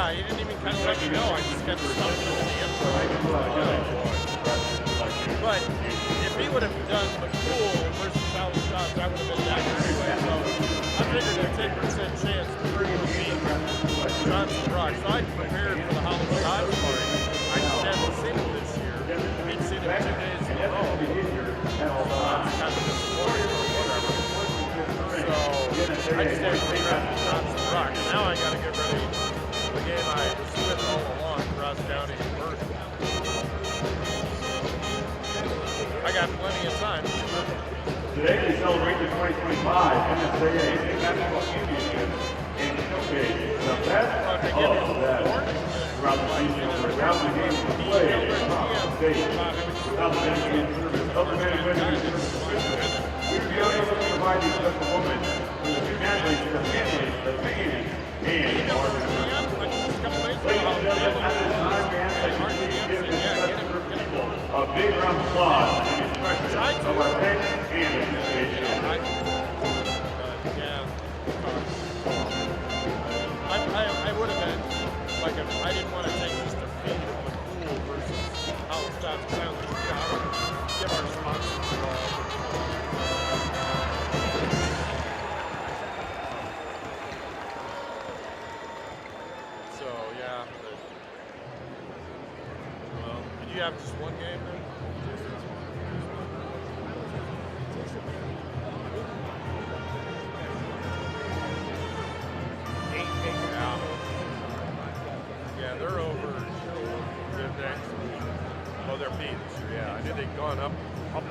Yeah, he didn't even kind of let me know. I just kept stuffing him in the end zone. But if he would have done McCool versus Halistadt, I would have been down here anyway. So I figured a 10% chance to beat Johnson Rock. So I prepared for the Halistadt part. I just hadn't seen him this year. He'd seen him 2 days in a row. That's kind of disappointing or whatever. So I just had to figure out Johnson Rock. And now I got to get ready for the game I was with all along, Ross County and Bergen. I got plenty of time. Today we celebrate the 2025 NSAA State Basketball Championship and showcase the best of the best. Throughout the season, around the games to play across the state. Without the dedicated service of the men and women in the system, we would be unable to provide these special moments for the student athletes, the families, the fans, and the organizers. Ladies and gentlemen, at this time, we ask that you give this special group of people a big round of applause in expression of our thanks and appreciation. I would have been, like, if I didn't want to take just a feed of the pool versus Halistadt Sound, I would give our sponsors So, yeah. Well, did you have just one game then? Yeah, they're over. Oh, they're beat this year. Yeah, I knew they'd gone up one.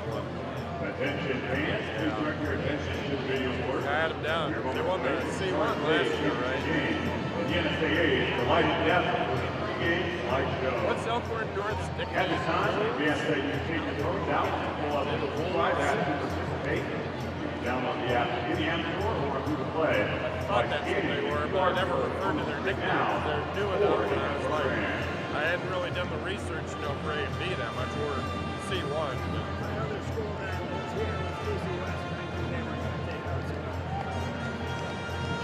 Attention fans, please direct your attention to the video board. I had them down. They won the C1 last year, right? The NSAA is delighted to have with a pregame slideshow. What's Elkhorn North's At nickname? this time, we ask that you take your phones out and pull up the full live app to participate. Download the app in the App Store or Google Play. I thought that's what they were, but I never referred to their nicknames. They're new enough that I was like, I hadn't really done the research, for A and B that much, or C1. Another school that was here was Casey West, and they were going to take out stuff.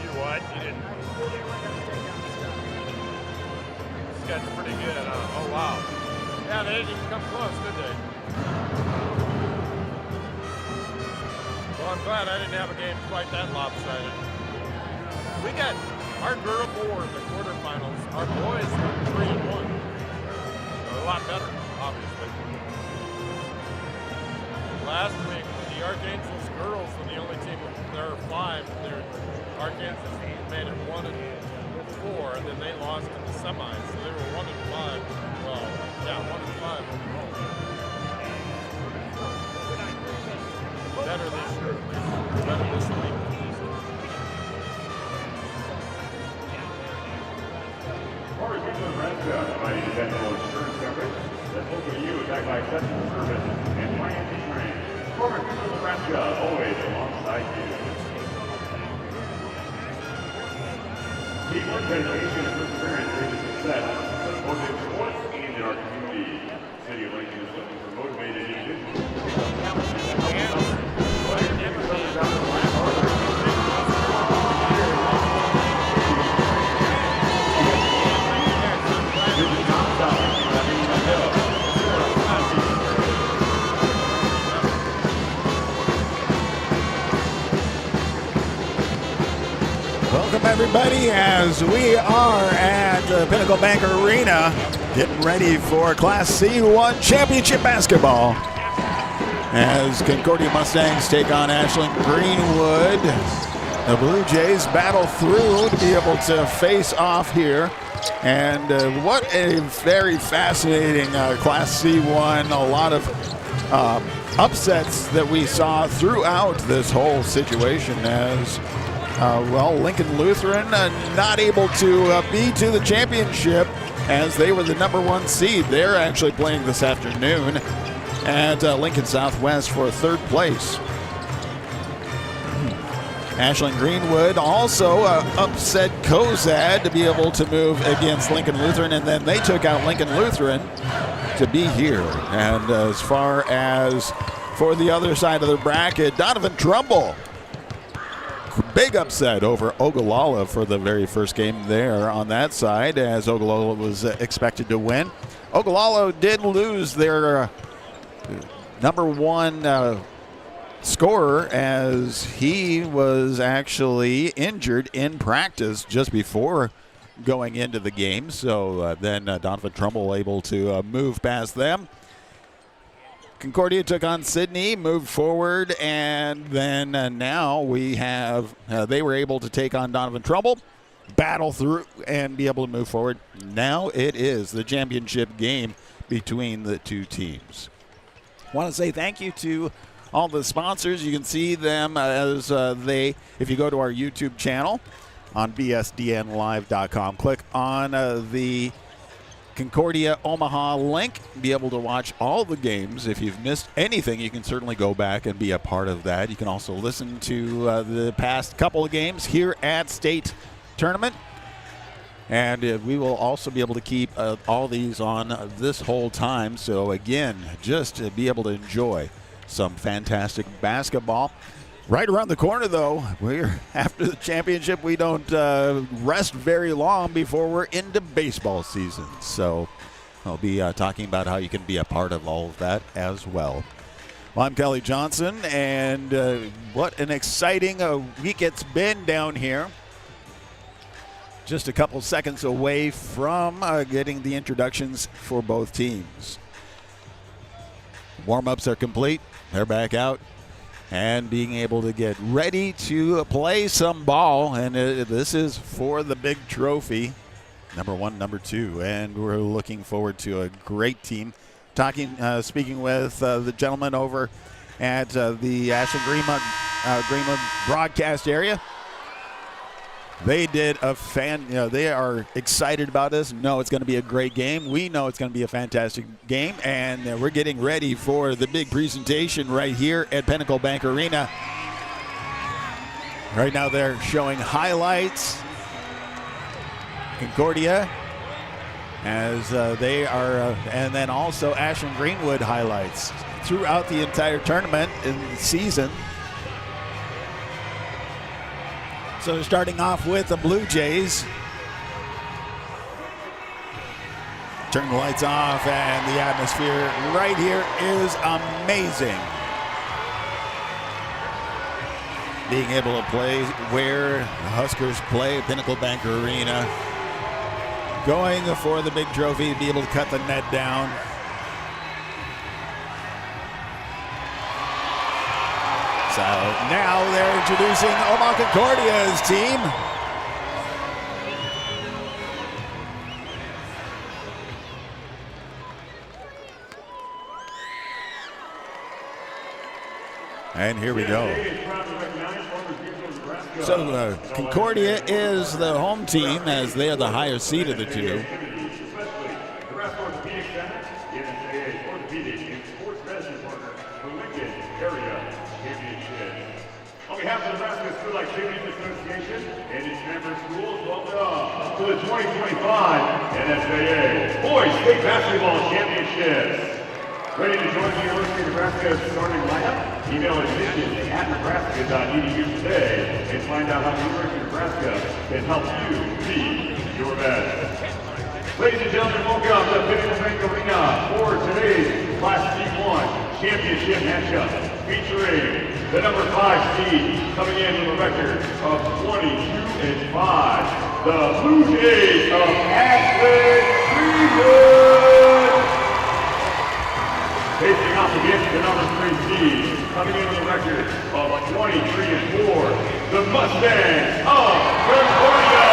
You what? You didn't? They were going to take out stuff. This guy's pretty good, huh? Oh, wow. Yeah, they didn't even come close, did they? Well, I'm glad I didn't have a game quite that lopsided. We got our girl 4 in the quarterfinals. Our boys were 3-1. So a lot better, obviously. Last week, the Arkansas girls were the only team. There are 5. Arkansas made it 1-4, and then they lost in the semis. So they were 1-5. Well, yeah, 1-5 overall. Better this year, at least. Better this week. Providing dental insurance coverage that's local to you, backed by exceptional service and financial training. Corporate Mutual Nebraska, always alongside you. Teamwork, dedication, and perseverance lead to success. Both in sports and in our community. The City of Lincoln is looking for motivated individuals to pick up talent and help others. Players never comes out of life harder. Welcome everybody as we are at the Pinnacle Bank Arena getting ready for Class C1 Championship Basketball as Concordia Mustangs take on Ashland-Greenwood. The Blue Jays battle through to be able to face off here. And what a very fascinating Class C1. A lot of upsets that we saw throughout this whole situation as Lincoln Lutheran not able to be to the championship as they were the #1 seed. They're actually playing this afternoon at Lincoln Southwest for 3rd place. Ashland-Greenwood also upset Cozad to be able to move against Lincoln Lutheran, and then they took out Lincoln Lutheran to be here. And as far as for the other side of the bracket, Donovan Trumbull big upset over Ogallala for the very first game there on that side, as Ogallala was expected to win. Ogallala did lose their number one scorer, as he was actually injured in practice just before going into the game. So then Donovan Trumbull able to move past them. Concordia took on Sydney, moved forward, and then now we have, they were able to take on Donovan Trumbull, battle through, and be able to move forward. Now it is the championship game between the two teams. Want to say thank you to all the sponsors. You can see them as if you go to our YouTube channel on bsdnlive.com, click on the Concordia Omaha link, be able to watch all the games. If you've missed anything, you can certainly go back and be a part of that. You can also listen to the past couple of games here at State Tournament. And we will also be able to keep all these on this whole time. So again, just to be able to enjoy some fantastic basketball. Right around the corner, though, we're after the championship. We don't rest very long before we're into baseball season. So I'll be talking about how you can be a part of all of that as well. Well, I'm Kelly Johnson, and what an exciting week it's been down here. Just a couple seconds away from getting the introductions for both teams. Warm-ups are complete. They're back out and being able to get ready to play some ball. And this is for the big trophy, number 1, number 2. And we're looking forward to a great team. Speaking with the gentleman over at the Ashland-Greenwood broadcast area. They did they are excited about this. Know it's going to be a great game. We know it's going to be a fantastic game, and we're getting ready for the big presentation right here at Pinnacle Bank Arena. Right now they're showing highlights. Concordia, as they are, and then also Ashland-Greenwood highlights throughout the entire tournament in the season. So starting off with the Blue Jays. Turn the lights off, and the atmosphere right here is amazing. Being able to play where the Huskers play at Pinnacle Bank Arena. Going for the big trophy, be able to cut the net down. So now they're introducing Omaha Concordia's team. And here we go. So Concordia is the home team, as they are the higher seed of the two. On behalf of the Nebraska School Activities Association and its member schools, welcome to the 2025 NSAA Boys State Basketball Championships. Ready to join the University of Nebraska's starting lineup? Email admissions@nebraska.edu today and find out how the University of Nebraska can help you be your best. Ladies and gentlemen, welcome to Pinnacle Bank Arena for today's Class C1 Championship matchup, featuring the number 5 seed coming in with a record of 22-5, the Blue Jays of Ashland-Greenwood. Facing off against the number 3 seed coming in with a record of 23-4, the Mustangs of Concordia.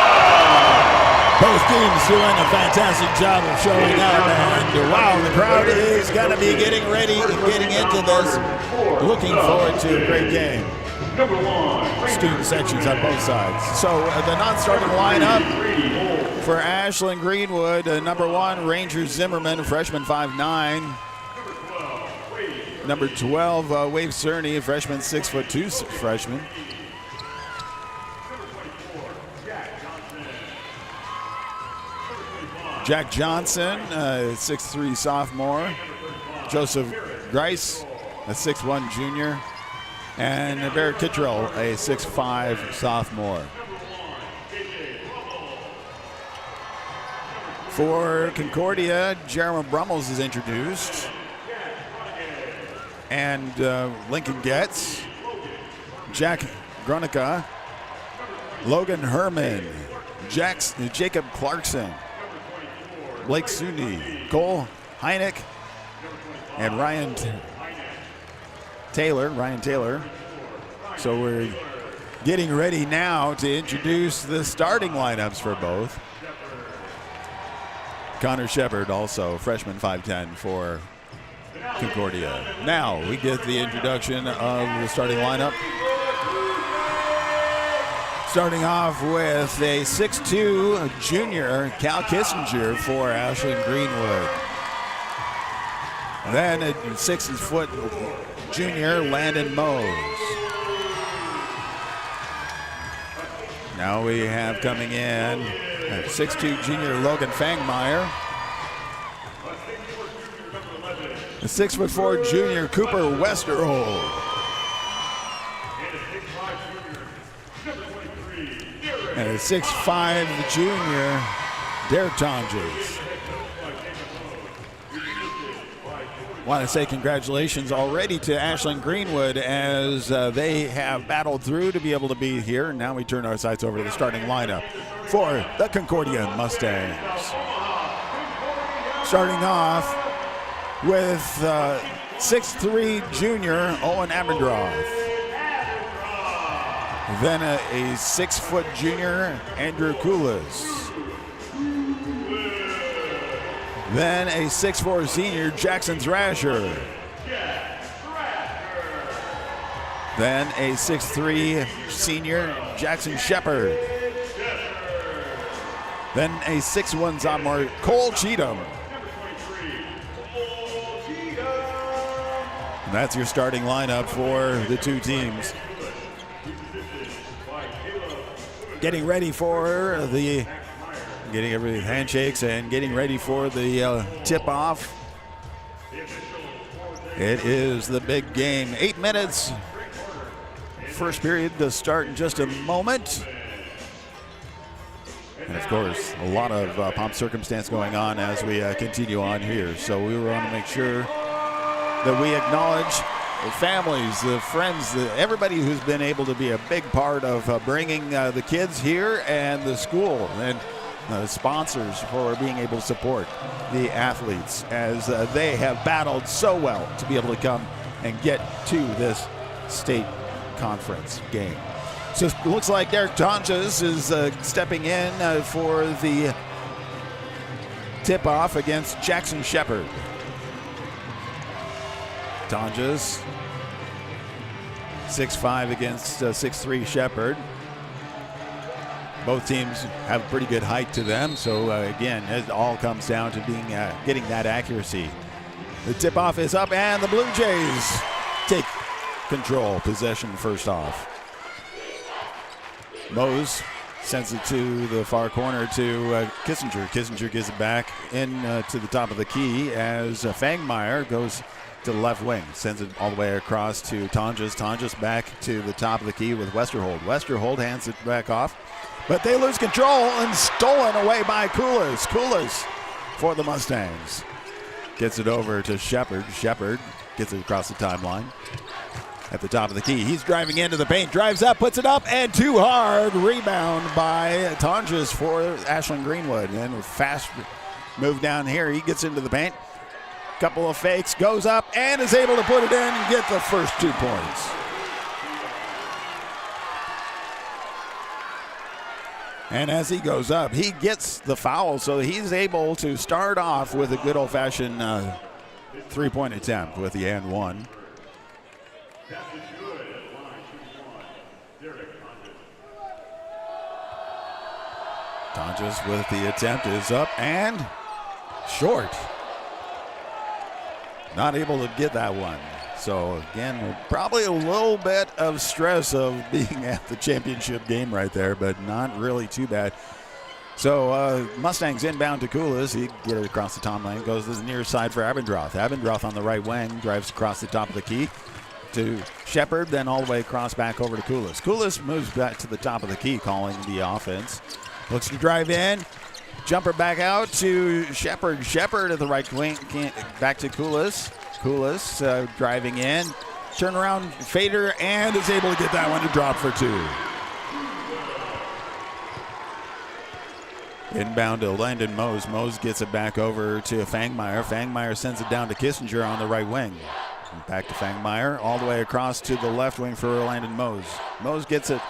Both teams doing a fantastic job of showing up, and wow, the crowd is going to be getting ready and getting into this. Looking forward to a great game. Student sections on both sides. So the non-starting lineup for Ashland-Greenwood, number 1, Ranger Zimmerman, freshman 5'9". Number 12, Wave Cerny, freshman 6'2", freshman. Jack Johnson, 6'3", sophomore. Joseph Grice, a 6'1", junior. And Barrett Kittrell, a 6'5" sophomore. For Concordia, Jeremy Brummels is introduced. And Lincoln Getz, Jack Gronica, Logan Herman, Jacob Clarkson, Blake Sundy, Cole Heineck, and Ryan Taylor. So we're getting ready now to introduce the starting lineups for both. Connor Shepard, also freshman 5'10" for Concordia. Now we get the introduction of the starting lineup. Starting off with a 6'2" junior, Cal Kissinger for Ashland-Greenwood. Then a 6-foot junior, Landon Mose. Now we have coming in a 6'2" junior, Logan Fangmeyer. A 6'4" junior, Cooper Westerhold. And a 6'5" junior, Derek Tonjes. Want to say congratulations already to Ashland-Greenwood as they have battled through to be able to be here. Now we turn our sights over to the starting lineup for the Concordia Mustangs. Starting off with 6'3" junior, Owen Abendroth. Then a 6-foot junior, Andrew Koulis. Then a 6'4" senior, Jackson Thrasher. Then a 6'3" senior, Jackson Shepard. Then a 6'1" sophomore, Cole Cheatham. And that's your starting lineup for the two teams. Getting ready for getting every handshakes and getting ready for the tip-off. It is the big game. 8 minutes. First period to start in just a moment. And of course, a lot of pomp circumstance going on as we continue on here. So we want to make sure that we acknowledge the families, the friends, everybody who's been able to be a big part of bringing the kids here and the school, and sponsors for being able to support the athletes as they have battled so well to be able to come and get to this state conference game. So it looks like Derek Tonjes is stepping in for the tip-off against Jackson Shepard. Tonjes, 6'5" against 6'3" Shepard. Both teams have pretty good height to them, so again, it all comes down to being getting that accuracy. The tip-off is up, and the Blue Jays take control, possession first off. Mose sends it to the far corner to Kissinger. Kissinger gives it back in to the top of the key as Fangmeyer goes to the left wing, sends it all the way across to Tonjes. Tonjes back to the top of the key with Westerhold. Westerhold hands it back off, but they lose control and stolen away by Koulis. Koulis for the Mustangs. Gets it over to Shepard. Shepard gets it across the timeline. At the top of the key, he's driving into the paint, drives up, puts it up, and too hard. Rebound by Tonjes for Ashland-Greenwood. And a fast move down here. He gets into the paint. Couple of fakes, goes up, and is able to put it in and get the first 2 points. And as he goes up, he gets the foul, so he's able to start off with a good old-fashioned three-point attempt with the and one. Tonjes with the attempt is up and short. Not able to get that one. So again, probably a little bit of stress of being at the championship game right there, but not really too bad. So Mustangs inbound to Koulis. He get it across the timeline, goes to the near side for Abendroth. Abendroth on the right wing, drives across the top of the key. to Shepard, then all the way across back over to Koulis. Koulis moves back to the top of the key, calling the offense. Looks to drive in. Jumper back out to Shepard. Shepard at the right wing, back to Koulis. Koulis driving in. Turnaround fader, and is able to get that one to drop for 2. Inbound to Landon Mose. Mose gets it back over to Fangmeyer. Fangmeyer sends it down to Kissinger on the right wing. Back to Fangmeyer, all the way across to the left wing for Landon Mose. Mose gets it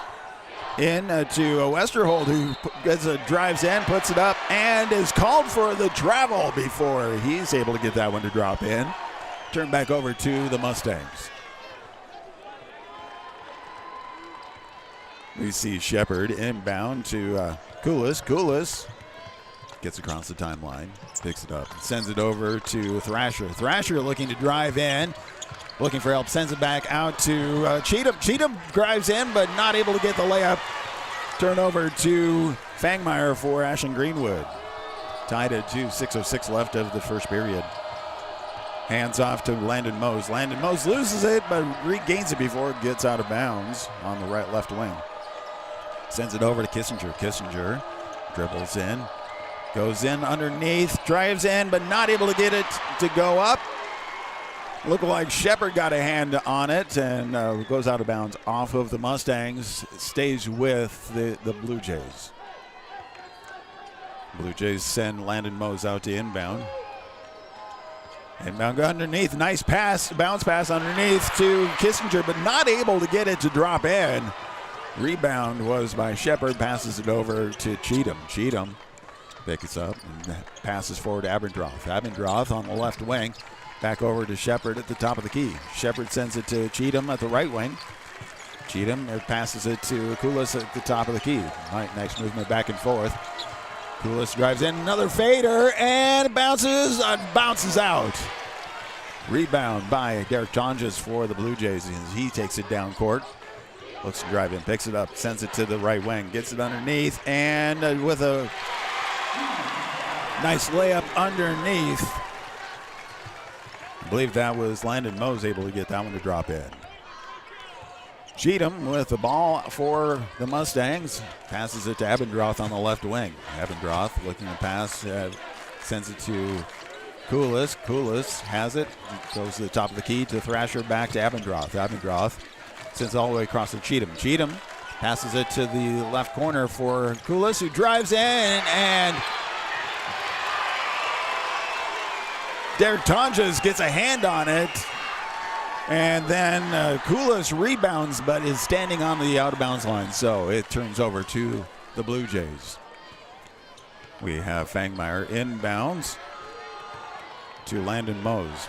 in to Westerhold, who drives in, puts it up, and is called for the travel before he's able to get that one to drop in. Turn back over to the Mustangs. We see Shepard inbound to Koulis. Koulis gets across the timeline, picks it up, sends it over to Thrasher. Thrasher looking to drive in, looking for help, sends it back out to Cheatham. Cheatham drives in, but not able to get the layup. Turnover to Fangmeyer for Ashland-Greenwood. Tied at 2, 6:06 left of the first period. Hands off to Landon Mose. Landon Mose loses it, but regains it before it gets out of bounds on the left wing. Sends it over to Kissinger. Kissinger dribbles in, goes in underneath, drives in, but not able to get it to go up. Looked like Shepard got a hand on it and goes out of bounds off of the Mustangs. Stays with the Blue Jays. Blue Jays send Landon Mose out to inbound. Inbound underneath, nice pass, bounce pass underneath to Kissinger, but not able to get it to drop in. Rebound was by Shepard, passes it over to Cheatham. Cheatham picks it up and passes forward to Abendroth. Abendroth on the left wing, back over to Shepard at the top of the key. Shepard sends it to Cheatham at the right wing. Cheatham passes it to Koulis at the top of the key. All right, next movement back and forth. Koulis drives in, another fader, and bounces out. Rebound by Derek Tonjes for the Blue Jays as he takes it down court. Looks to drive in, picks it up, sends it to the right wing, gets it underneath, and with a nice layup underneath. I believe that was Landon Mose able to get that one to drop in. Cheatham with the ball for the Mustangs. Passes it to Abendroth on the left wing. Abendroth looking to pass, sends it to Koulis. Koulis has it, goes to the top of the key to Thrasher, back to Abendroth. Abendroth sends it all the way across to Cheatham. Cheatham passes it to the left corner for Koulis, who drives in, and Derek Tonjes gets a hand on it. And then Koulis rebounds, but is standing on the out-of-bounds line, so it turns over to the Blue Jays. We have Fangmeyer inbounds to Landon Mose.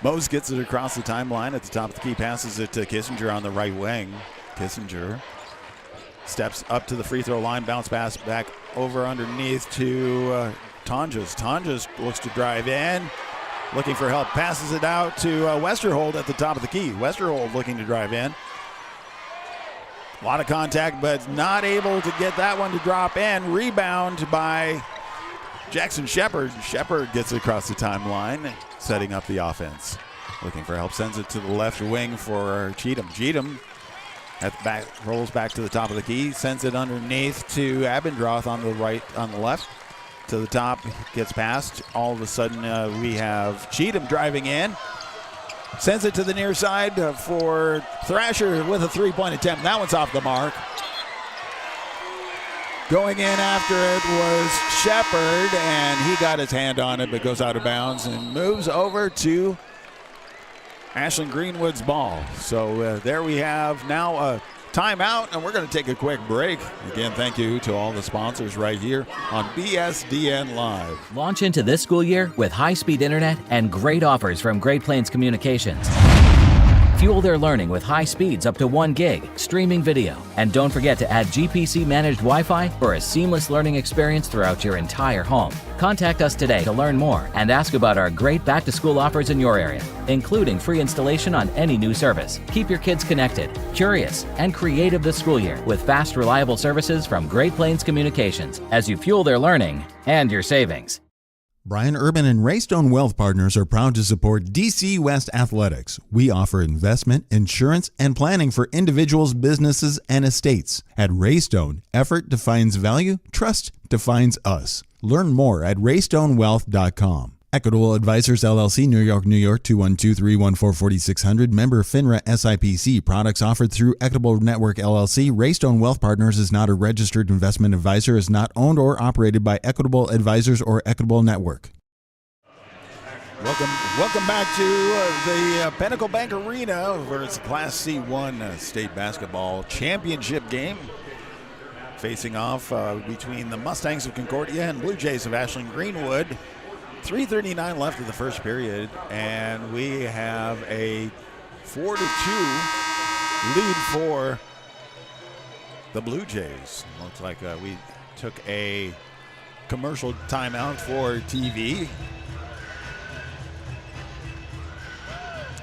Mose gets it across the timeline at the top of the key, passes it to Kissinger on the right wing. Kissinger steps up to the free throw line, bounce pass back over underneath to Tonjes. Tonjes looks to drive in. Looking for help, passes it out to Westerhold at the top of the key. Westerhold looking to drive in. A lot of contact, but not able to get that one to drop in. Rebound by Jackson Shepard. Shepard gets it across the timeline, setting up the offense. Looking for help, sends it to the left wing for Cheatham. Cheatham at the back, rolls back to the top of the key, sends it underneath to Abendroth on the left. To the top, gets past. All of a sudden, we have Cheatham driving in. Sends it to the near side for Thrasher with a three-point attempt. That one's off the mark. Going in after it was Shepard, and he got his hand on it, but goes out of bounds and moves over to Ashland-Greenwood's ball. So there we have now a timeout, and we're going to take a quick break. Again, thank you to all the sponsors right here on BSDN Live. Launch into this school year with high-speed internet and great offers from Great Plains Communications. Fuel their learning with high speeds up to 1 gig, streaming video, and don't forget to add GPC-managed Wi-Fi for a seamless learning experience throughout your entire home. Contact us today to learn more and ask about our great back-to-school offers in your area, including free installation on any new service. Keep your kids connected, curious, and creative this school year with fast, reliable services from Great Plains Communications as you fuel their learning and your savings. Brian Urban and Raystone Wealth Partners are proud to support DC West Athletics. We offer investment, insurance, and planning for individuals, businesses, and estates. At Raystone, effort defines value, trust defines us. Learn more at raystonewealth.com. Equitable Advisors LLC, New York, New York, 212-314-4600. Member FINRA SIPC. Products offered through Equitable Network LLC. Raystone Wealth Partners is not a registered investment advisor, is not owned or operated by Equitable Advisors or Equitable Network. Welcome back to the Pinnacle Bank Arena versus Class C1 state basketball championship game. Facing off between the Mustangs of Concordia and Blue Jays of Ashland-Greenwood. 3:39 left of the first period, and we have a 4-2 lead for the Blue Jays. Looks like we took a commercial timeout for TV.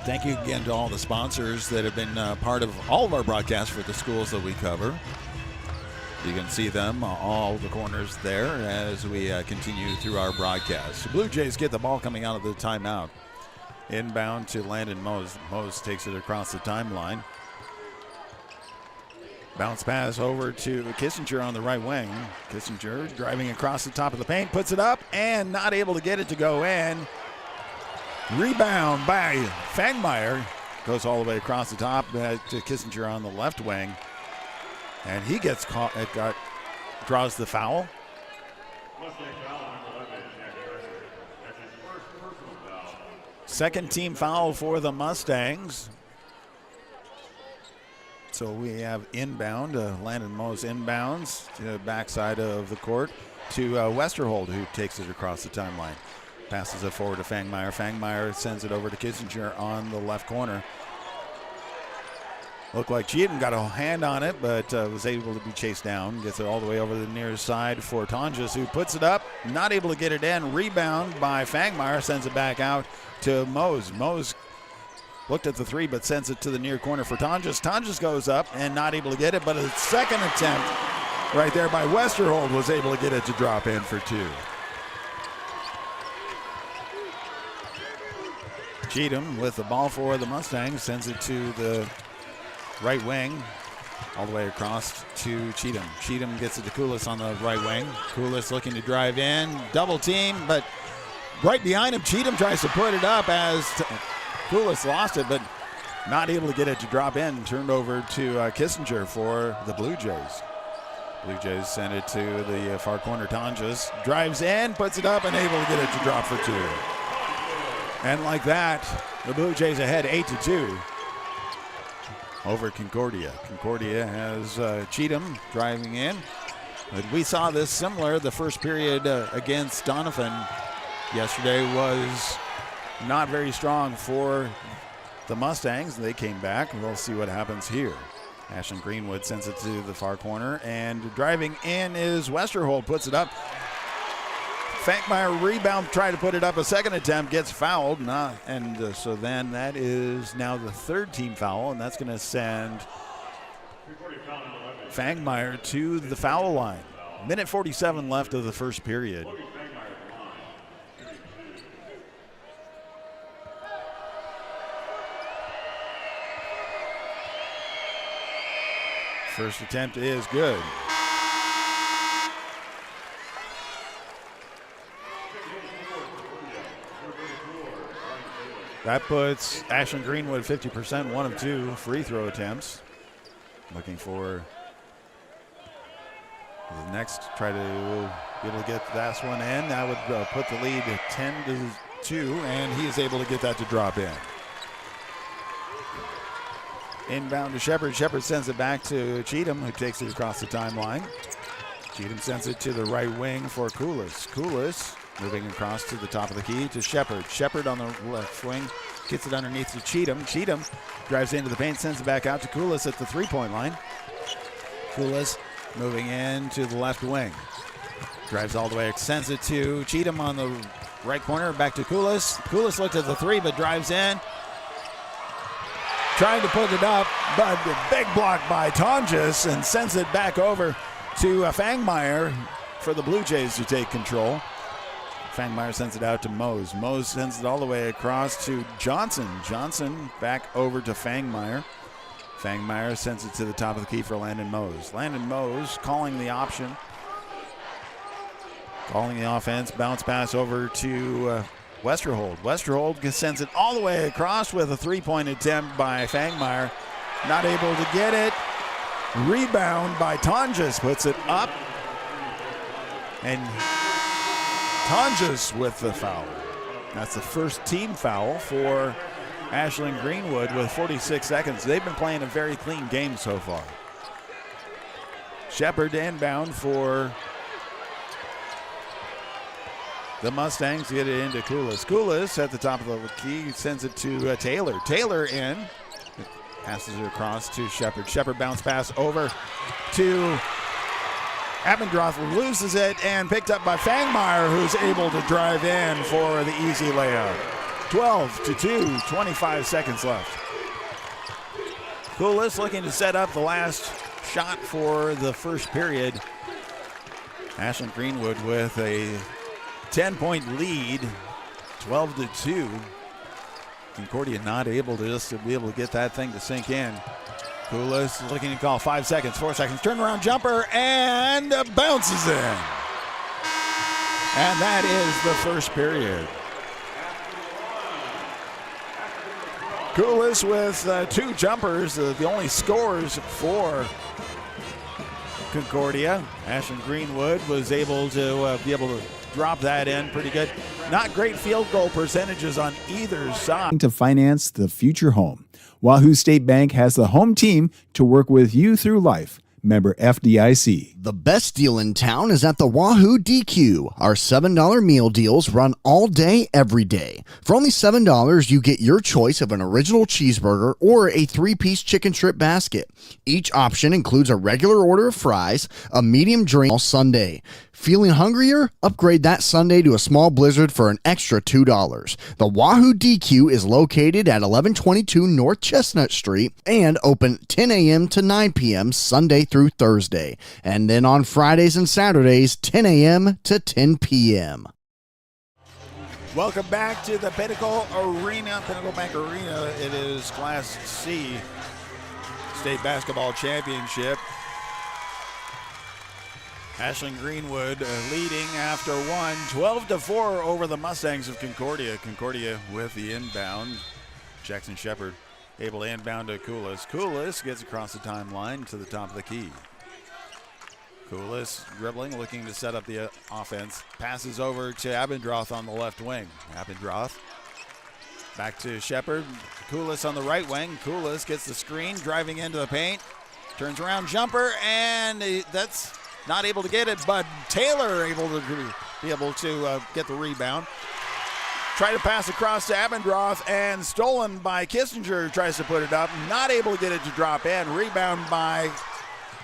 Thank you again to all the sponsors that have been part of all of our broadcasts for the schools that we cover. You can see them, all the corners there, as we continue through our broadcast. The Blue Jays get the ball coming out of the timeout. Inbound to Landon Mose. Mose takes it across the timeline. Bounce pass over to Kissinger on the right wing. Kissinger driving across the top of the paint, puts it up, and not able to get it to go in. Rebound by Fangmeyer. Goes all the way across the top to Kissinger on the left wing. And he gets caught, draws the foul. Second team foul for the Mustangs. So we have inbound, Landon Mose inbounds to the backside of the court to Westerhold, who takes it across the timeline. Passes it forward to Fangmeyer. Fangmeyer sends it over to Kissinger on the left corner. Looked like Cheatham got a hand on it, but was able to be chased down. Gets it all the way over the near side for Tonjes, who puts it up. Not able to get it in. Rebound by Fangmeyer. Sends it back out to Mose. Mose looked at the three, but sends it to the near corner for Tonjes. Tonjes goes up and not able to get it, but a second attempt right there by Westerhold was able to get it to drop in for two. Cheatham with the ball for the Mustangs. Sends it to the right wing, all the way across to Cheatham. Cheatham gets it to Koulis on the right wing. Koulis looking to drive in, double team, but right behind him, Cheatham tries to put it up as Koulis lost it, but not able to get it to drop in. Turned over to Kissinger for the Blue Jays. Blue Jays send it to the far corner. Tonjes drives in, puts it up, and able to get it to drop for two. And like that, the Blue Jays ahead 8-2. Over Concordia. Concordia has Cheatham driving in. But we saw this similar. The first period against Donovan yesterday was not very strong for the Mustangs. They came back. We'll see what happens here. Ashland-Greenwood sends it to the far corner. And driving in is Westerhold. Puts it up. Fangmeyer rebound, try to put it up a second attempt, gets fouled. So then that is now the third team foul, and that's going to send Fangmeyer to the foul line. Minute 47 left of the first period. First attempt is good. That puts Ashland-Greenwood 50%, 1 of 2 free throw attempts. Looking for the next, try to be able to get that one in. That would put the lead at 10-2, and he is able to get that to drop in. Inbound to Shepard. Shepard sends it back to Cheatham, who takes it across the timeline. Cheatham sends it to the right wing for Koulis. Koulis moving across to the top of the key to Shepard. Shepard on the left wing gets it underneath to Cheatham. Cheatham drives into the paint, sends it back out to Koulis at the three-point line. Koulis moving in to the left wing. Drives all the way, sends it to Cheatham on the right corner, back to Koulis. Koulis looked at the three, but drives in. Trying to put it up, but a big block by Tonjes and sends it back over to Fangmeyer for the Blue Jays to take control. Fangmeyer sends it out to Mose. Mose sends it all the way across to Johnson. Johnson back over to Fangmeyer. Fangmeyer sends it to the top of the key for Landon Mose. Landon Mose calling the option. Calling the offense. Bounce pass over to Westerhold. Westerhold sends it all the way across with a three-point attempt by Fangmeyer. Not able to get it. Rebound by Tonjes, puts it up. And Tonjes with the foul. That's the first team foul for Ashland-Greenwood with 46 seconds. They've been playing a very clean game so far. Shepard inbound for the Mustangs to get it into Koulis. Koulis at the top of the key sends it to Taylor. Taylor in. Passes it across to Shepard. Shepard bounce pass over to Abendroth, loses it and picked up by Fangmeyer, who's able to drive in for the easy layup. 12-2, 25 seconds left. Koulis looking to set up the last shot for the first period. Ashland-Greenwood with a 10-point lead, 12-2. Concordia not able to be able to get that thing to sink in. Koulis looking to call 5 seconds, 4 seconds, turnaround jumper, and bounces in. And that is the first period. Koulis with 2 jumpers, the only scores for Concordia. Ashland-Greenwood was able to drop that in pretty good. Not great field goal percentages on either side. To finance the future home, Wahoo State Bank has the home team to work with you through life. Member FDIC. The best deal in town is at the Wahoo DQ. Our $7 meal deals run all day, every day. For only $7, you get your choice of an original cheeseburger or a 3-piece chicken strip basket. Each option includes a regular order of fries, a medium drink all Sunday. Feeling hungrier? Upgrade that Sunday to a small blizzard for an extra $2. The Wahoo DQ is located at 1122 North Chestnut Street and open 10 a.m. to 9 p.m. Sunday through Thursday. And then on Fridays and Saturdays, 10 a.m. to 10 p.m. Welcome back to the Pinnacle Arena, Pinnacle Bank Arena. It is Class C State Basketball Championship. Ashland-Greenwood leading after one, 12-4 over the Mustangs of Concordia. Concordia with the inbound. Jackson Shepard able to inbound to Koulis. Koulis gets across the timeline to the top of the key. Koulis dribbling, looking to set up the offense. Passes over to Abendroth on the left wing. Abendroth back to Shepard. Koulis on the right wing. Koulis gets the screen, driving into the paint. Turns around, jumper, and that's not able to get it, but Taylor able to get the rebound. Try to pass across to Abendroth and stolen by Kissinger. Tries to put it up, not able to get it to drop in. Rebound by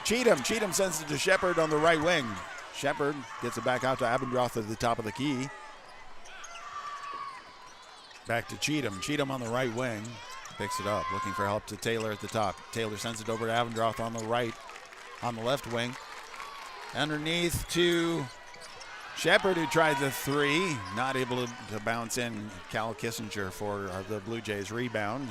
Cheatham. Cheatham sends it to Shepard on the right wing. Shepard gets it back out to Abendroth at the top of the key. Back to Cheatham. Cheatham on the right wing. Picks it up, looking for help to Taylor at the top. Taylor sends it over to Abendroth on the left wing. Underneath to Shepard, who tried the three, not able to bounce in. Cal Kissinger for the Blue Jays rebound.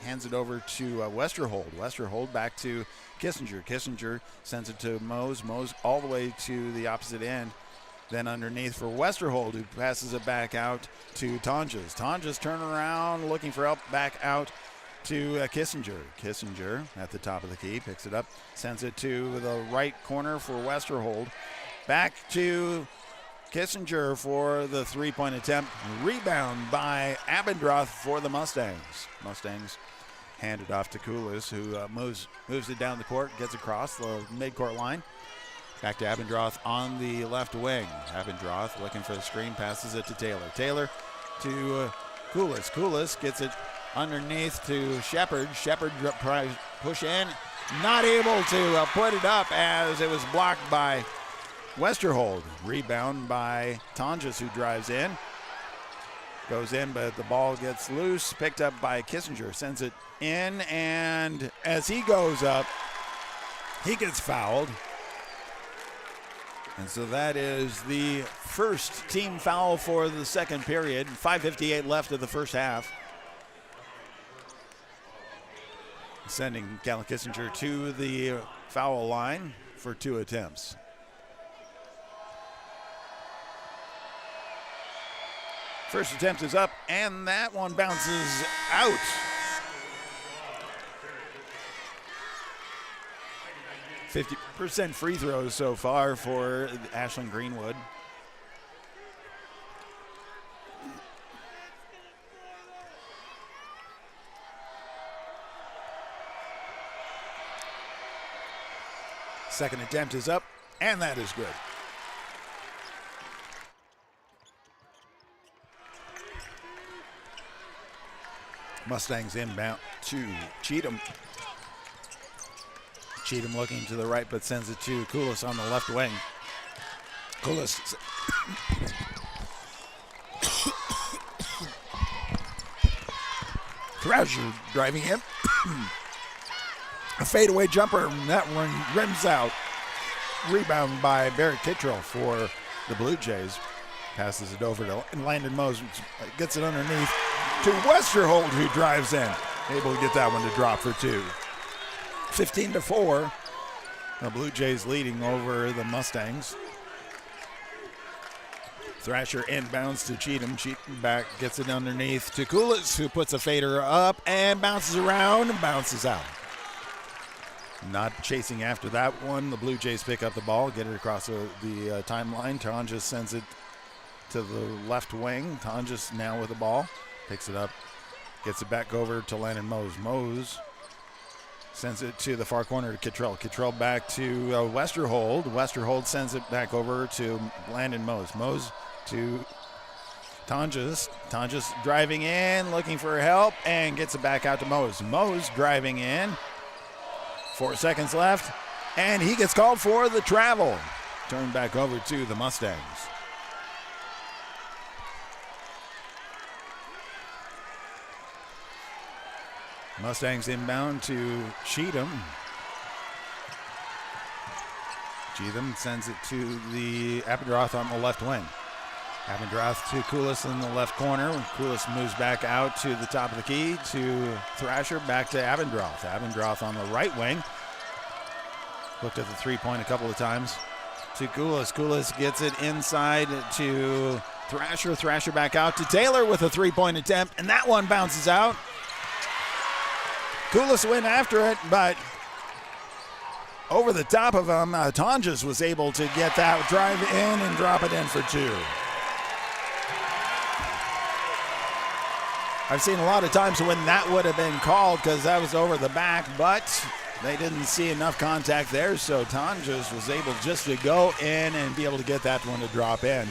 Hands it over to Westerhold. Westerhold back to Kissinger. Kissinger sends it to Mose. Mose all the way to the opposite end. Then underneath for Westerhold, who passes it back out to Tonjes. Tonjes turn around, looking for help back out to Kissinger. Kissinger at the top of the key, picks it up, sends it to the right corner for Westerhold. Back to Kissinger for the three-point attempt. Rebound by Abendroth for the Mustangs. Mustangs hand it off to Koulis, who moves it down the court, gets across the midcourt line. Back to Abendroth on the left wing. Abendroth looking for the screen, passes it to Taylor. Taylor to Koulis. Koulis gets it underneath to Shepard. Shepard push in, not able to put it up as it was blocked by Westerhold. Rebound by Tonjes, who drives in. Goes in, but the ball gets loose. Picked up by Kissinger. Sends it in, and as he goes up, he gets fouled. And so that is the first team foul for the second period. 5:58 left of the first half. Sending Callan Kissinger to the foul line for 2 attempts. First attempt is up, and that one bounces out. %50 free throws so far for Ashland-Greenwood. Second attempt is up, and that is good. Mustangs inbound to Cheatham. Cheatham looking to the right, but sends it to Koulis on the left wing. Koulis. Thrasher driving in. A fadeaway jumper, and that one rims out. Rebound by Barrett Kittrell for the Blue Jays. Passes it over to Landon Mose, gets it underneath to Westerhold, who drives in. Able to get that one to drop for 2. 15-4. The Blue Jays leading over the Mustangs. Thrasher inbounds to Cheatham. Cheatham back, gets it underneath to Koulis, who puts a fader up and bounces around and bounces out. Not chasing after that one. The Blue Jays pick up the ball, get it across the timeline. Tonjes sends it to the left wing. Tonjes now with the ball. Picks it up, gets it back over to Landon Mose. Mose sends it to the far corner to Kittrell. Kittrell back to Westerhold. Westerhold sends it back over to Landon Mose. Mose to Tonjes. Tonjes driving in, looking for help, and gets it back out to Mose. Mose driving in. 4 seconds left, and he gets called for the travel. Turned back over to the Mustangs. Mustangs inbound to Cheatham. Cheatham sends it to the Abendroth on the left wing. Abendroth to Koulis in the left corner. Koulis moves back out to the top of the key to Thrasher, back to Abendroth. Abendroth on the right wing. Looked at the three-point a couple of times to Koulis. Koulis gets it inside to Thrasher. Thrasher back out to Taylor with a three-point attempt, and that one bounces out. Koulis went after it, but over the top of him, Tonjes was able to get that drive in and drop it in for 2. I've seen a lot of times when that would have been called because that was over the back, but they didn't see enough contact there, so Tonjes was able just to go in and be able to get that one to drop in.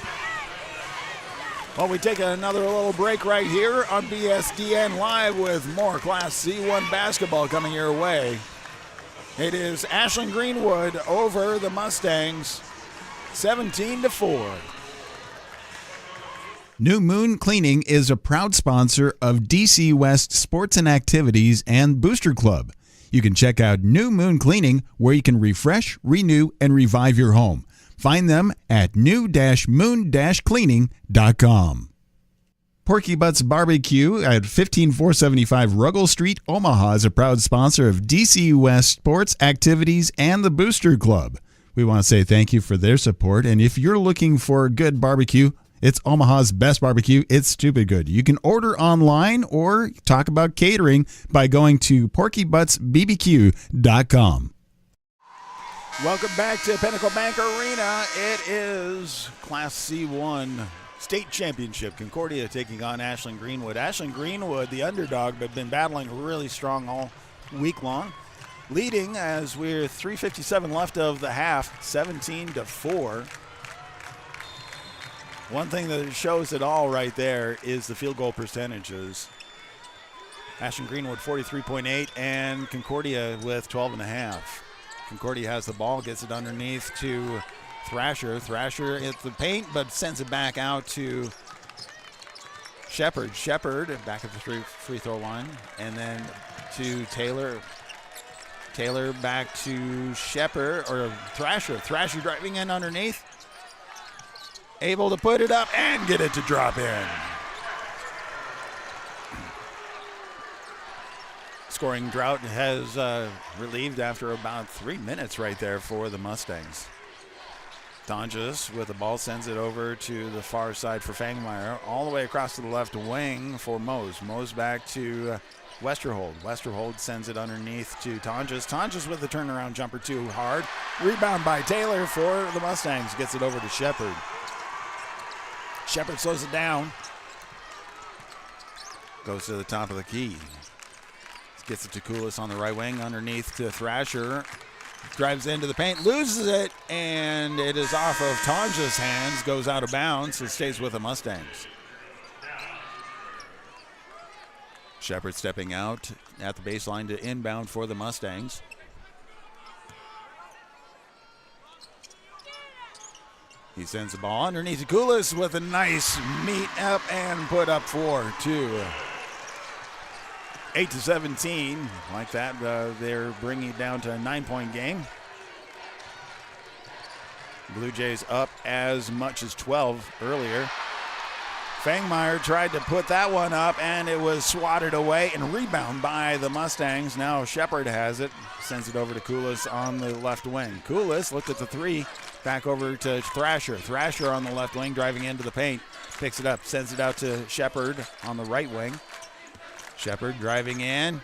Well, we take another little break right here on BSDN Live with more Class C1 basketball coming your way. It is Ashland-Greenwood over the Mustangs, 17-4. New Moon Cleaning is a proud sponsor of DC West Sports and Activities and Booster Club. You can check out New Moon Cleaning, where you can refresh, renew, and revive your home. Find them at new-moon-cleaning.com. Porky Butts Barbecue at 15475 Ruggles Street, Omaha is a proud sponsor of DC West Sports Activities and the Booster Club. We want to say thank you for their support, and if you're looking for good barbecue, it's Omaha's best barbecue. It's stupid good. You can order online or talk about catering by going to porkybuttsbbq.com. Welcome back to Pinnacle Bank Arena. It is Class C1 State Championship. Concordia taking on Ashland-Greenwood. Ashland-Greenwood, the underdog, but been battling really strong all week long. Leading as we're 3:57 left of the half, 17-4. One thing that shows it all right there is the field goal percentages. Ashland-Greenwood 43.8 and Concordia with 12.5. Concordia has the ball, gets it underneath to Thrasher. Thrasher hits the paint, but sends it back out to Shepard. Shepard back at the free throw line, and then to Taylor. Taylor back to Shepard, or Thrasher. Thrasher driving in underneath. able to put it up and get it to drop in. Scoring drought has relieved after about 3 minutes right there for the Mustangs. Tonjes with the ball sends it over to the far side for Fangmeyer, all the way across to the left wing for Mose. Mose back to Westerhold. Westerhold sends it underneath to Tonjes. Tonjes with the turnaround jumper too hard. Rebound by Taylor for the Mustangs. Gets it over to Shepard. Shepard slows it down. Goes to the top of the key. Gets it to Koulis on the right wing, underneath to Thrasher. Drives into the paint, loses it, and it is off of Tonja's hands, goes out of bounds. It stays with the Mustangs. Shepard stepping out at the baseline to inbound for the Mustangs. He sends the ball underneath to Koulis with a nice meet up and put up 4-2. 8-17, like that, they're bringing it down to a 9-point game. Blue Jays up as much as 12 earlier. Fangmeyer tried to put that one up, and it was swatted away and rebound by the Mustangs. Now Shepard has it, sends it over to Koulis on the left wing. Koulis looked at the three, back over to Thrasher. Thrasher on the left wing, driving into the paint, picks it up, sends it out to Shepard on the right wing. Shepard driving in,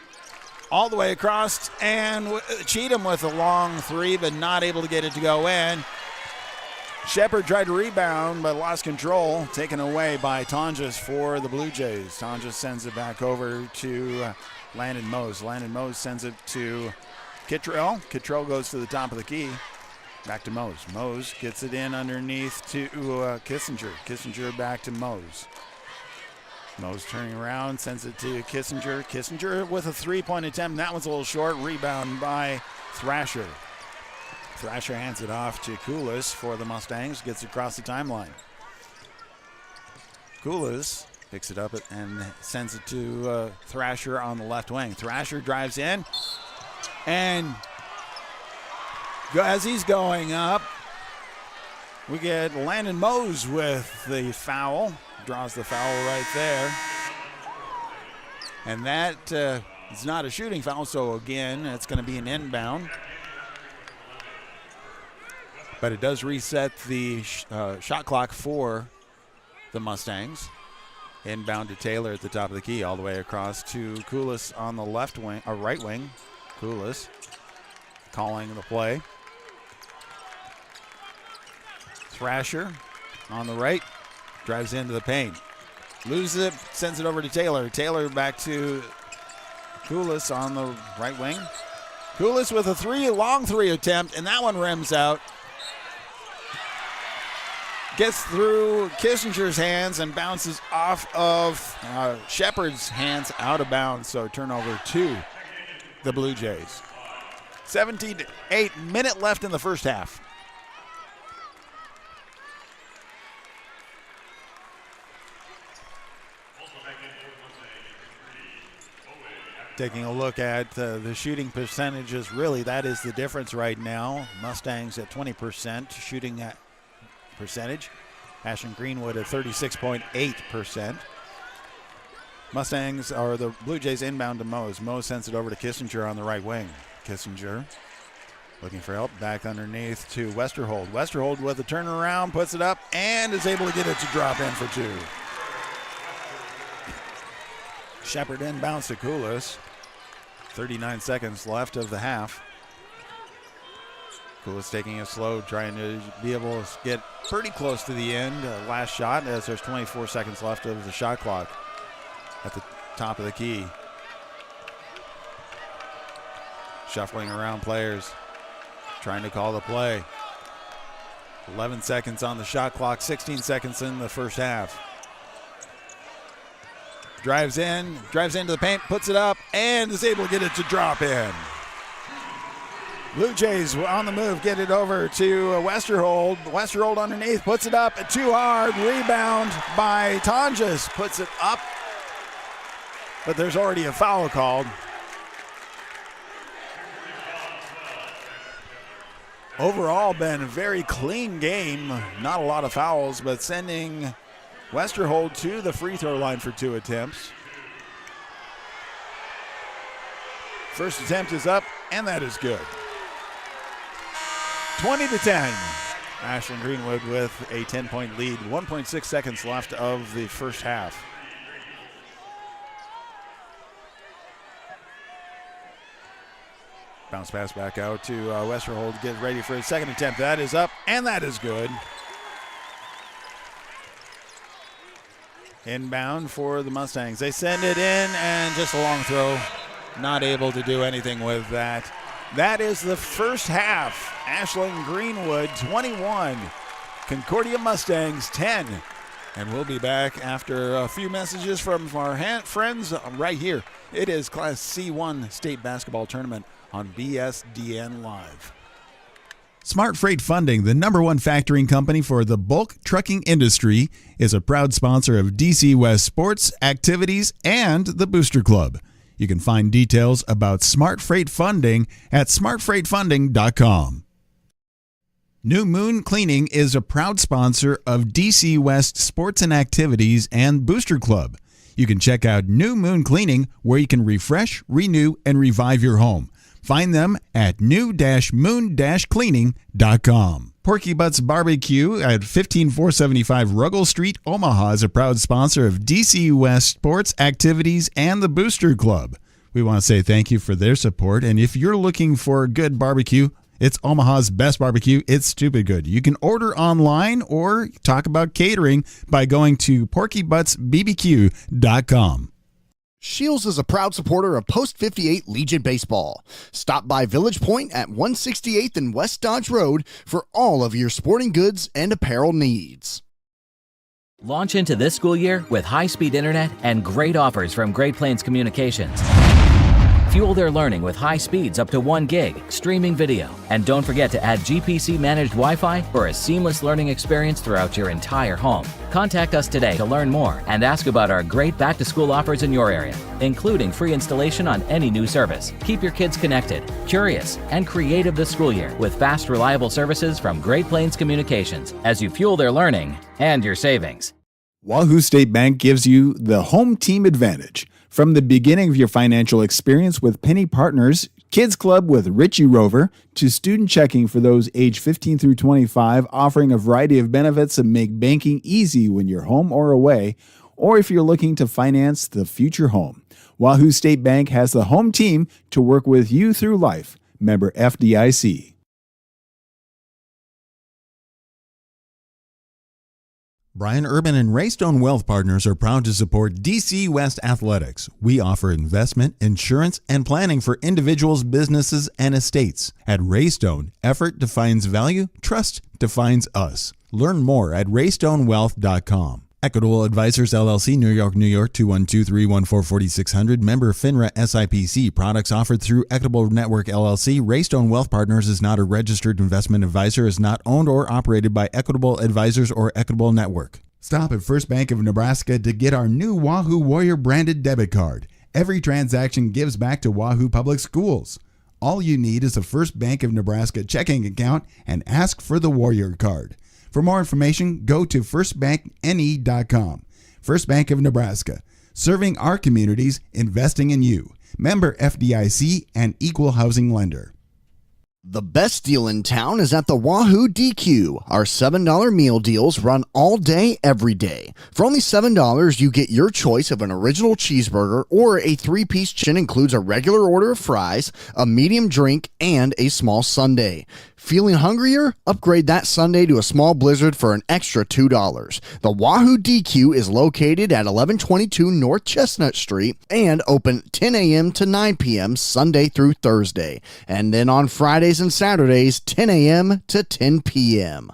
all the way across, and Cheatham with a long three, but not able to get it to go in. Shepard tried to rebound, but lost control, taken away by Tonjes for the Blue Jays. Tonjes sends it back over to Landon Mose. Landon Mose sends it to Kittrell. Kittrell goes to the top of the key. Back to Mose. Mose gets it in underneath to Kissinger. Kissinger back to Mose. Mose turning around, sends it to Kissinger. Kissinger with a three-point attempt. That one's a little short. Rebound by Thrasher. Thrasher hands it off to Koulis for the Mustangs. Gets across the timeline. Koulis picks it up and sends it to Thrasher on the left wing. Thrasher drives in. And as he's going up, we get Landon Mose with the foul. Draws the foul right there. And that is not a shooting foul, so again, it's going to be an inbound. But it does reset the shot clock for the Mustangs. Inbound to Taylor at the top of the key, all the way across to Koulis on the left wing, or right wing. Koulis calling the play. Thrasher on the right. Drives into the paint. Loses it, sends it over to Taylor. Taylor back to Koulis on the right wing. Koulis with a long three attempt, and that one rims out. Gets through Kissinger's hands and bounces off of Shepard's hands out of bounds. So turnover to the Blue Jays. 17-8, minute left in the first half. Taking a look at the shooting percentages, really that is the difference right now. Mustangs at 20% shooting at percentage. Ashland-Greenwood at 36.8%. Mustangs are the Blue Jays inbound to Mose. Mose sends it over to Kissinger on the right wing. Kissinger looking for help, back underneath to Westerhold. Westerhold with a turnaround, puts it up, and is able to get it to drop in for two. Shepard inbounds to Koulis. 39 seconds left of the half. Koulis taking it slow, trying to be able to get pretty close to the end. Last shot, as there's 24 seconds left of the shot clock at the top of the key. Shuffling around players, trying to call the play. 11 seconds on the shot clock, 16 seconds in the first half. Drives into the paint, puts it up, and is able to get it to drop in. Blue Jays on the move, get it over to Westerhold. Westerhold underneath, puts it up, too hard. Rebound by Tonjes, puts it up, but there's already a foul called. Overall, been a very clean game. Not a lot of fouls, but sending Westerhold to the free throw line for 2 attempts. First attempt is up, and that is good. 20-10. Ashland-Greenwood with a 10-point lead. 1.6 seconds left of the first half. Bounce pass back out to Westerhold. Get ready for his second attempt. That is up, and that is good. Inbound for the Mustangs. They send it in, and just a long throw. Not able to do anything with that. That is the first half. Ashland-Greenwood 21, Concordia Mustangs 10. And we'll be back after a few messages from our friends right here. It is Class C1 State Basketball Tournament on BSDN Live. Smart Freight Funding, the #1 factoring company for the bulk trucking industry, is a proud sponsor of DC West sports, activities, and the Booster Club. You can find details about Smart Freight Funding at smartfreightfunding.com. New Moon Cleaning is a proud sponsor of DC West Sports and Activities and Booster Club. You can check out New Moon Cleaning, where you can refresh, renew, and revive your home. Find them at new-moon-cleaning.com. Porky Butts Barbecue at 15475 Ruggles Street, Omaha is a proud sponsor of DC West Sports, Activities, and the Booster Club. We want to say thank you for their support, and if you're looking for good barbecue, it's Omaha's best barbecue. It's stupid good. You can order online or talk about catering by going to porkybuttsbbq.com. Shields is a proud supporter of Post 58 Legion Baseball. Stop by Village Point at 168th and West Dodge Road for all of your sporting goods and apparel needs. Launch into this school year with high-speed internet and great offers from Great Plains Communications. Fuel their learning with high speeds up to 1 gig, streaming video, and don't forget to add GPC-managed Wi-Fi for a seamless learning experience throughout your entire home. Contact us today to learn more and ask about our great back-to-school offers in your area, including free installation on any new service. Keep your kids connected, curious, and creative this school year with fast, reliable services from Great Plains Communications as you fuel their learning and your savings. Wahoo State Bank gives you the home team advantage. From the beginning of your financial experience with Penny Partners, Kids Club with Richie Rover, to student checking for those age 15 through 25, offering a variety of benefits that make banking easy when you're home or away, or if you're looking to finance the future home. Wahoo State Bank has the home team to work with you through life. Member FDIC. Brian Urban and Raystone Wealth Partners are proud to support DC West Athletics. We offer investment, insurance, and planning for individuals, businesses, and estates. At Raystone, effort defines value, trust defines us. Learn more at raystonewealth.com. Equitable Advisors LLC, New York, New York, 212-314-4600. Member FINRA SIPC. Products offered through Equitable Network LLC. Raystone Wealth Partners is not a registered investment advisor, is not owned or operated by Equitable Advisors or Equitable Network. Stop at First Bank of Nebraska to get our new Wahoo Warrior branded debit card. Every transaction gives back to Wahoo Public Schools. All you need is a First Bank of Nebraska checking account and ask for the Warrior card. For more information, go to firstbankne.com. First Bank of Nebraska, serving our communities, investing in you. Member FDIC and equal housing lender. The best deal in town is at the Wahoo DQ. Our $7 meal deals run all day, every day. For only $7, you get your choice of an original cheeseburger or a 3-piece chicken. Includes a regular order of fries, a medium drink, and a small sundae. Feeling hungrier? Upgrade that sundae to a small blizzard for an extra $2. The Wahoo DQ is located at 1122 North Chestnut Street and open 10 a.m. to 9 p.m. Sunday through Thursday. And then on Fridays and Saturdays, 10 a.m. to 10 p.m.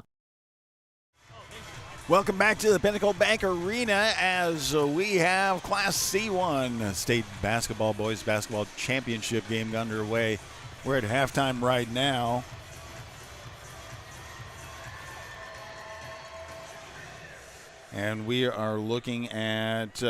Welcome back to the Pinnacle Bank Arena as we have Class C1 State Basketball Boys Basketball Championship game underway. We're at halftime right now. And we are looking at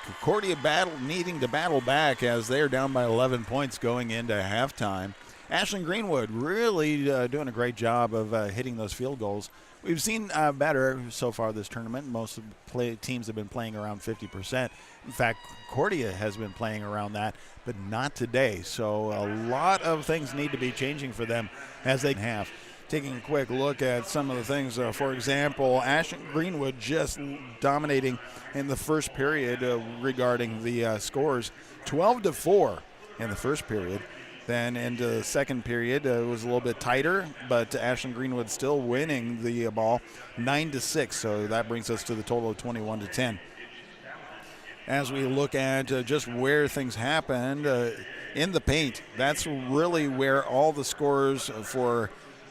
Concordia needing to battle back as they are down by 11 points going into halftime. Ashland-Greenwood really doing a great job of hitting those field goals. We've seen better so far this tournament. Most of the teams have been playing around 50%. In fact, Concordia has been playing around that, but not today. So a lot of things need to be changing for them as they have. Taking a quick look at some of the things, for example, Ashland-Greenwood just dominating in the first period regarding the scores, 12-4 in the first period. Then into the second period, it was a little bit tighter, but Ashland-Greenwood still winning the ball 9-6. So that brings us to the total of 21-10. As we look at just where things happened in the paint, that's really where all the scores for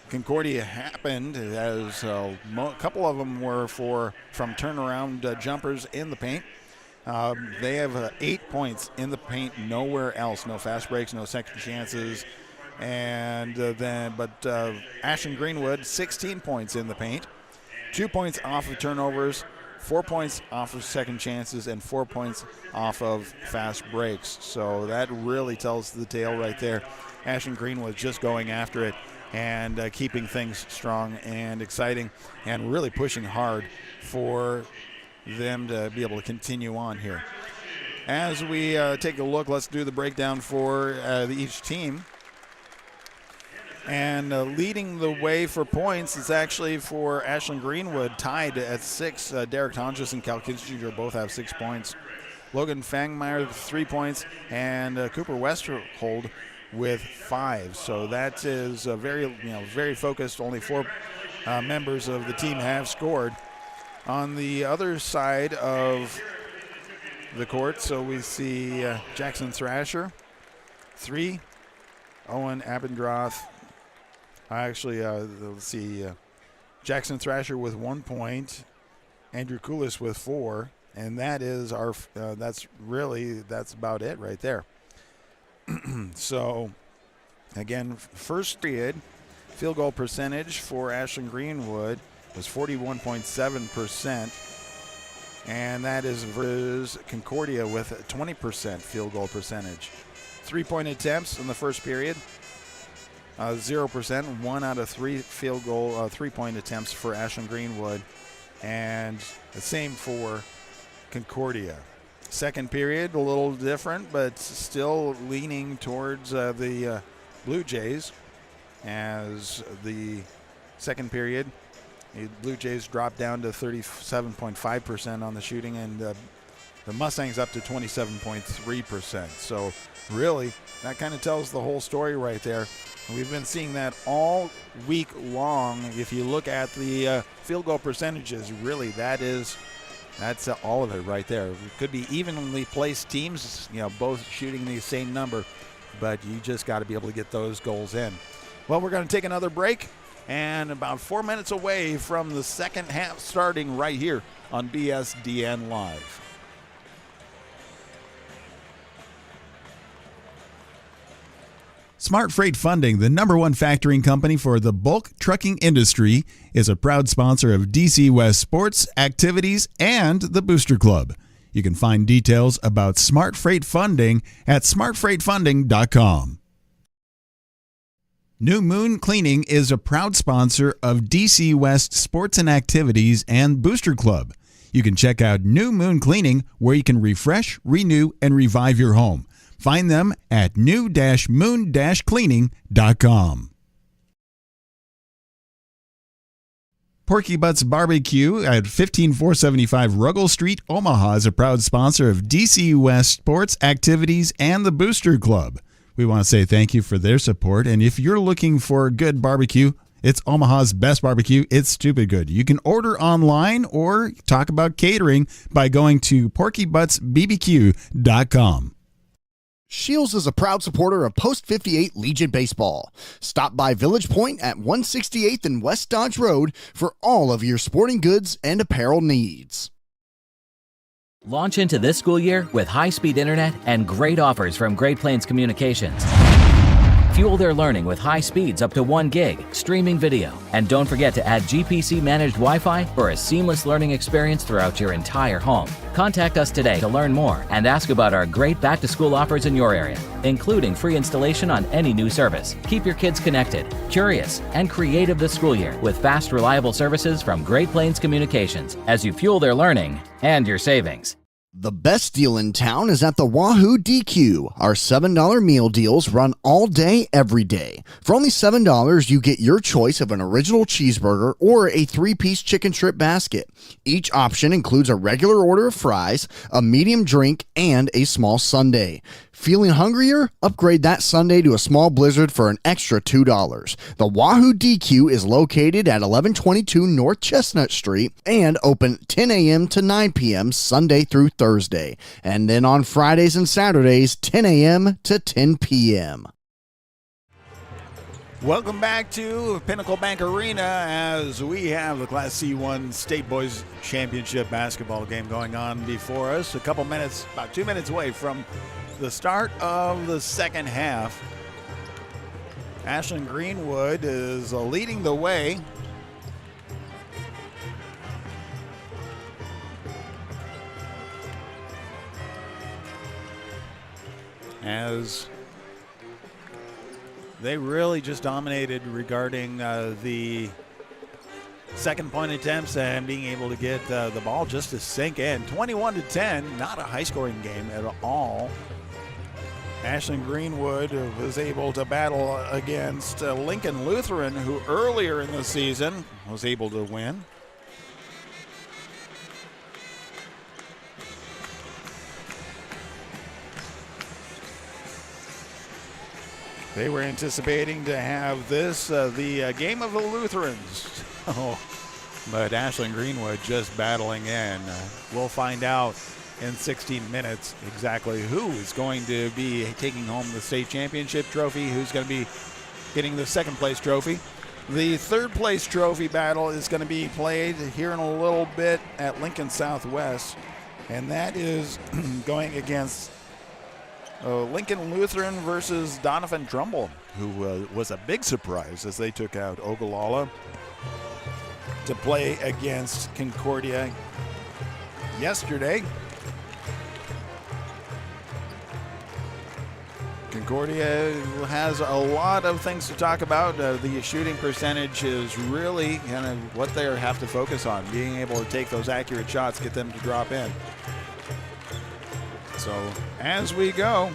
Concordia happened, as a couple of them were from turnaround jumpers in the paint. They have 8 points in the paint, nowhere else. No fast breaks, no second chances. And Ashland-Greenwood, 16 points in the paint, 2 points off of turnovers, 4 points off of second chances, and 4 points off of fast breaks. So that really tells the tale right there. Ashland-Greenwood just going after it and keeping things strong and exciting and really pushing hard for them to be able to continue on here. As we take a look, let's do the breakdown for each team. And leading the way for points is actually for Ashland-Greenwood, tied at 6. Derek Tonjes and Cal Kissinger both have 6 points. Logan Fangmeyer 3 points, and Cooper Westerhold with 5. So that is very focused. Only 4 members of the team have scored. On the other side of the court, so we see Jackson Thrasher, 3. Owen Abendroth. Let's see. Jackson Thrasher with 1 point. Andrew Kulis with 4. And that is that's about it right there. So, again, first period, field goal percentage for Ashland-Greenwood was 41.7%, and that is versus Concordia with a 20% field goal percentage. 3-point attempts in the first period, 0%, 1 out of 3 field goal 3-point attempts for Ashland-Greenwood, and the same for Concordia. Second period, a little different, but still leaning towards the Blue Jays, as the second period, the Blue Jays dropped down to 37.5% on the shooting, and the Mustangs up to 27.3%. So really, that kind of tells the whole story right there. And we've been seeing that all week long. If you look at the field goal percentages, really that's all of it right there. It could be evenly placed teams, both shooting the same number, but you just got to be able to get those goals in. Well, we're going to take another break, and about 4 minutes away from the second half starting right here on BSDN Live. Smart Freight Funding, the #1 factoring company for the bulk trucking industry, is a proud sponsor of DC West sports, activities, and the Booster Club. You can find details about Smart Freight Funding at smartfreightfunding.com. New Moon Cleaning is a proud sponsor of DC West Sports and Activities and Booster Club. You can check out New Moon Cleaning, where you can refresh, renew, and revive your home. Find them at new-moon-cleaning.com. Porky Butts Barbecue at 15475 Ruggles Street, Omaha is a proud sponsor of DC West Sports, Activities, and the Booster Club. We want to say thank you for their support, and if you're looking for good barbecue, it's Omaha's best barbecue. It's stupid good. You can order online or talk about catering by going to porkybuttsbbq.com. Shields is a proud supporter of Post 58 Legion Baseball. Stop by Village Point at 168th and West Dodge Road for all of your sporting goods and apparel needs. Launch into this school year with high-speed internet and great offers from Great Plains Communications. Fuel their learning with high speeds up to 1 gig, streaming video, and don't forget to add GPC managed Wi-Fi for a seamless learning experience throughout your entire home. Contact us today to learn more and ask about our great back-to-school offers in your area, including free installation on any new service. Keep your kids connected, curious, and creative this school year with fast, reliable services from Great Plains Communications as you fuel their learning and your savings. The best deal in town is at the Wahoo DQ. Our $7 meal deals run all day, every day. For only $7, you get your choice of an original cheeseburger or a 3-piece chicken strip basket. Each option includes a regular order of fries, a medium drink, and a small sundae. Feeling hungrier? Upgrade that sundae to a small blizzard for an extra $2. The Wahoo DQ is located at 1122 North Chestnut Street and open 10 a.m. to 9 p.m. Sunday through Thursday. And then on Fridays and Saturdays, 10 a.m. to 10 p.m. Welcome back to Pinnacle Bank Arena as we have the Class C1 State Boys Championship basketball game going on before us. A couple minutes, about 2 minutes away from the start of the second half. Ashland-Greenwood is leading the way. As they really just dominated regarding the second point attempts and being able to get the ball just to sink in. 21-10, not a high-scoring game at all. Ashland-Greenwood was able to battle against Lincoln Lutheran, who earlier in the season was able to win. They were anticipating to have this the game of the Lutherans. But Ashland-Greenwood just battling in. We'll find out in 16 minutes exactly who is going to be taking home the state championship trophy, who's going to be getting the second place trophy. The third place trophy battle is going to be played here in a little bit at Lincoln Southwest, and that is going against Lincoln Lutheran versus Donovan Trumbull, who was a big surprise as they took out Ogallala to play against Concordia yesterday. Concordia has a lot of things to talk about. The shooting percentage is really kind of what they have to focus on, being able to take those accurate shots, get them to drop in. So as we go,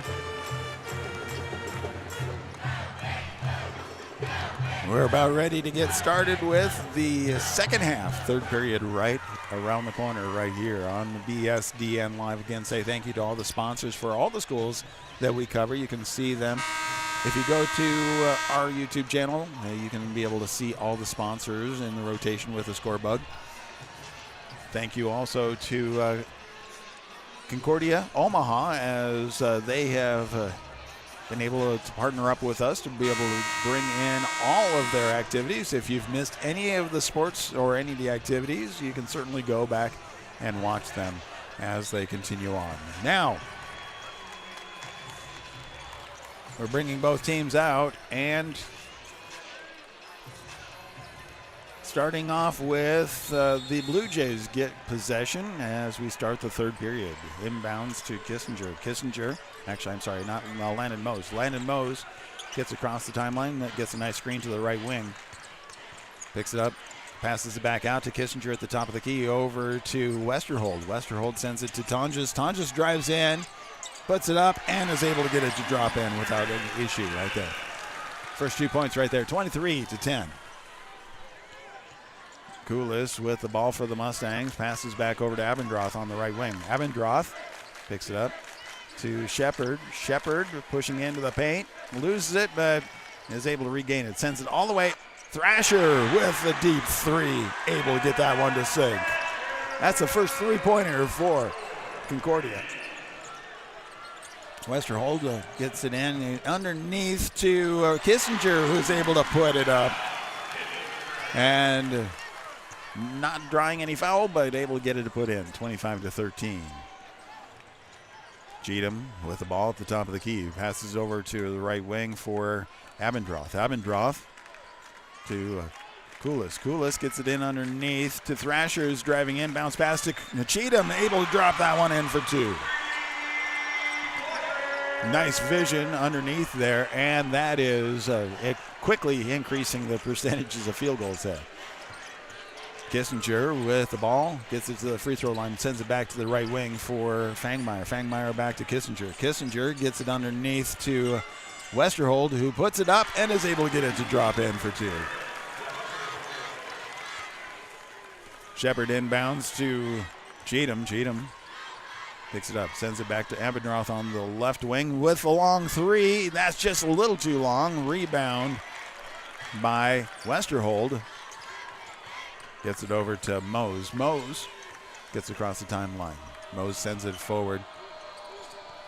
we're about ready to get started with the second half. Third period right around the corner right here on the BSDN Live. Again, say thank you to all the sponsors for all the schools that we cover. You can see them. If you go to our YouTube channel, you can be able to see all the sponsors in the rotation with a score bug. Thank you also to Concordia Omaha, as they have been able to partner up with us to be able to bring in all of their activities. If you've missed any of the sports or any of the activities, you can certainly go back and watch them as they continue on. Now, we're bringing both teams out, and starting off with the Blue Jays get possession as we start the third period. Inbounds to Kissinger. Actually, I'm sorry, not Landon Mose. Landon Mose gets across the timeline. That gets a nice screen to the right wing. Picks it up, passes it back out to Kissinger at the top of the key, over to Westerhold. Westerhold sends it to Tonjes. Tonjes drives in, puts it up, and is able to get it to drop in without any issue right there. First 2 points right there, 23-10. Koulis with the ball for the Mustangs, passes back over to Abendroth on the right wing. Abendroth picks it up to Shepard. Shepard pushing into the paint, loses it, but is able to regain it. Sends it all the way. Thrasher with the deep three, able to get that one to sink. That's the first three-pointer for Concordia. Westerhold gets it in underneath to Kissinger, who's able to put it up. And not drawing any foul, but able to get it to put in. 25-13. Cheatham with the ball at the top of the key. Passes over to the right wing for Abendroth. Abendroth to Koulis. Koulis gets it in underneath to Thrasher's driving in. Bounce pass to Cheatham. Able to drop that one in for 2. Nice vision underneath there, and that is it quickly increasing the percentages of field goals there. Kissinger with the ball, gets it to the free throw line, sends it back to the right wing for Fangmeyer. Fangmeyer back to Kissinger. Kissinger gets it underneath to Westerhold, who puts it up and is able to get it to drop in for 2. Shepard inbounds to Cheatham. Cheatham picks it up, sends it back to Abendroth on the left wing with the long 3. That's just a little too long. Rebound by Westerhold. Gets it over to Mose. Mose gets across the timeline. Mose sends it forward.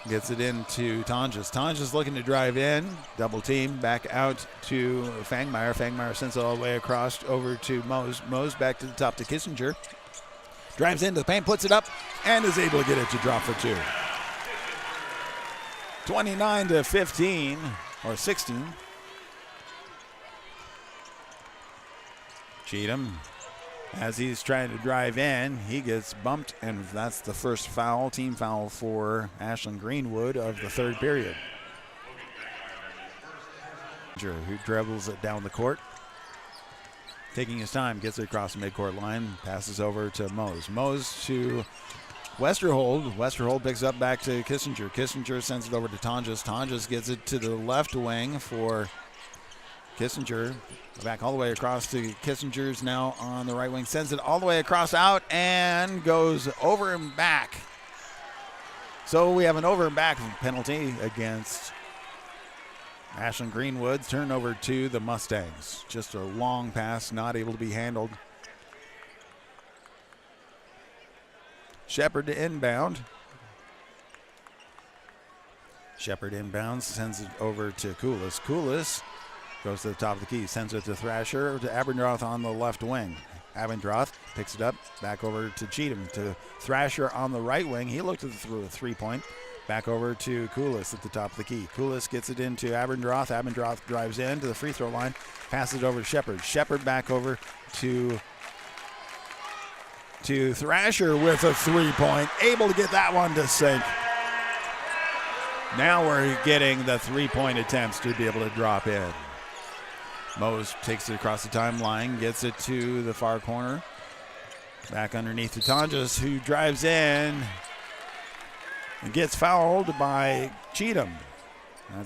Gets it into Tonjes. Tonjes looking to drive in. Double team. Back out to Fangmeyer. Fangmeyer sends it all the way across over to Mose. Mose back to the top to Kissinger. Drives into the paint, puts it up, and is able to get it to drop for 2. 29-15, or 16. Cheatham, as he's trying to drive in, he gets bumped, and that's the first foul, team foul for Ashland-Greenwood of the third period. Who dribbles it down the court. Taking his time, gets it across the midcourt line, passes over to Mose. Mose to Westerhold. Westerhold picks up back to Kissinger. Kissinger sends it over to Tonjes. Tonjes gets it to the left wing for Kissinger. Back all the way across to Kissinger's now on the right wing. Sends it all the way across out and goes over and back. So we have an over and back penalty against Ashland-Greenwood. Turnover to the Mustangs. Just a long pass, not able to be handled. Shepard to inbound. Shepard inbounds, sends it over to Koulis. Koulis goes to the top of the key, sends it to Thrasher, to Abendroth on the left wing. Abendroth picks it up, back over to Cheatham, to Thrasher on the right wing. He looked through a three-point. Back over to Koulis at the top of the key. Koulis gets it into Abendroth. Abendroth drives in to the free throw line, passes it over to Shepard. Shepard back over to Thrasher with a three-point, able to get that one to sink. Now we're getting the three-point attempts to be able to drop in. Mose takes it across the timeline, gets it to the far corner. Back underneath to Tonjes, who drives in and gets fouled by Cheatham. I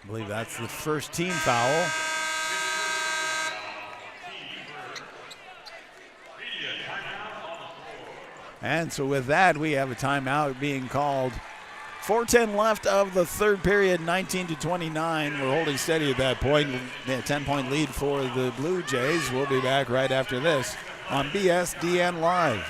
believe that's the first team foul. And so with that, we have a timeout being called. 4:10 left of the third period, 19-29. We're holding steady at that point. A 10-point lead for the Blue Jays. We'll be back right after this on BSDN Live.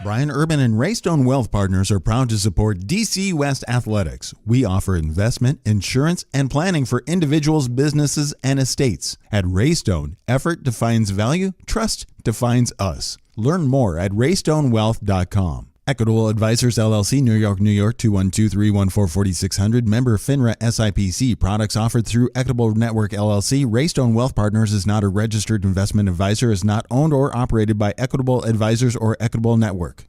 Brian Urban and Raystone Wealth Partners are proud to support DC West Athletics. We offer investment, insurance, and planning for individuals, businesses, and estates. At Raystone, effort defines value, trust defines us. Learn more at raystonewealth.com. Equitable Advisors LLC, New York, New York, 212-314-4600. Member FINRA SIPC. Products offered through Equitable Network LLC. Raystone Wealth Partners is not a registered investment advisor, is not owned or operated by Equitable Advisors or Equitable Network.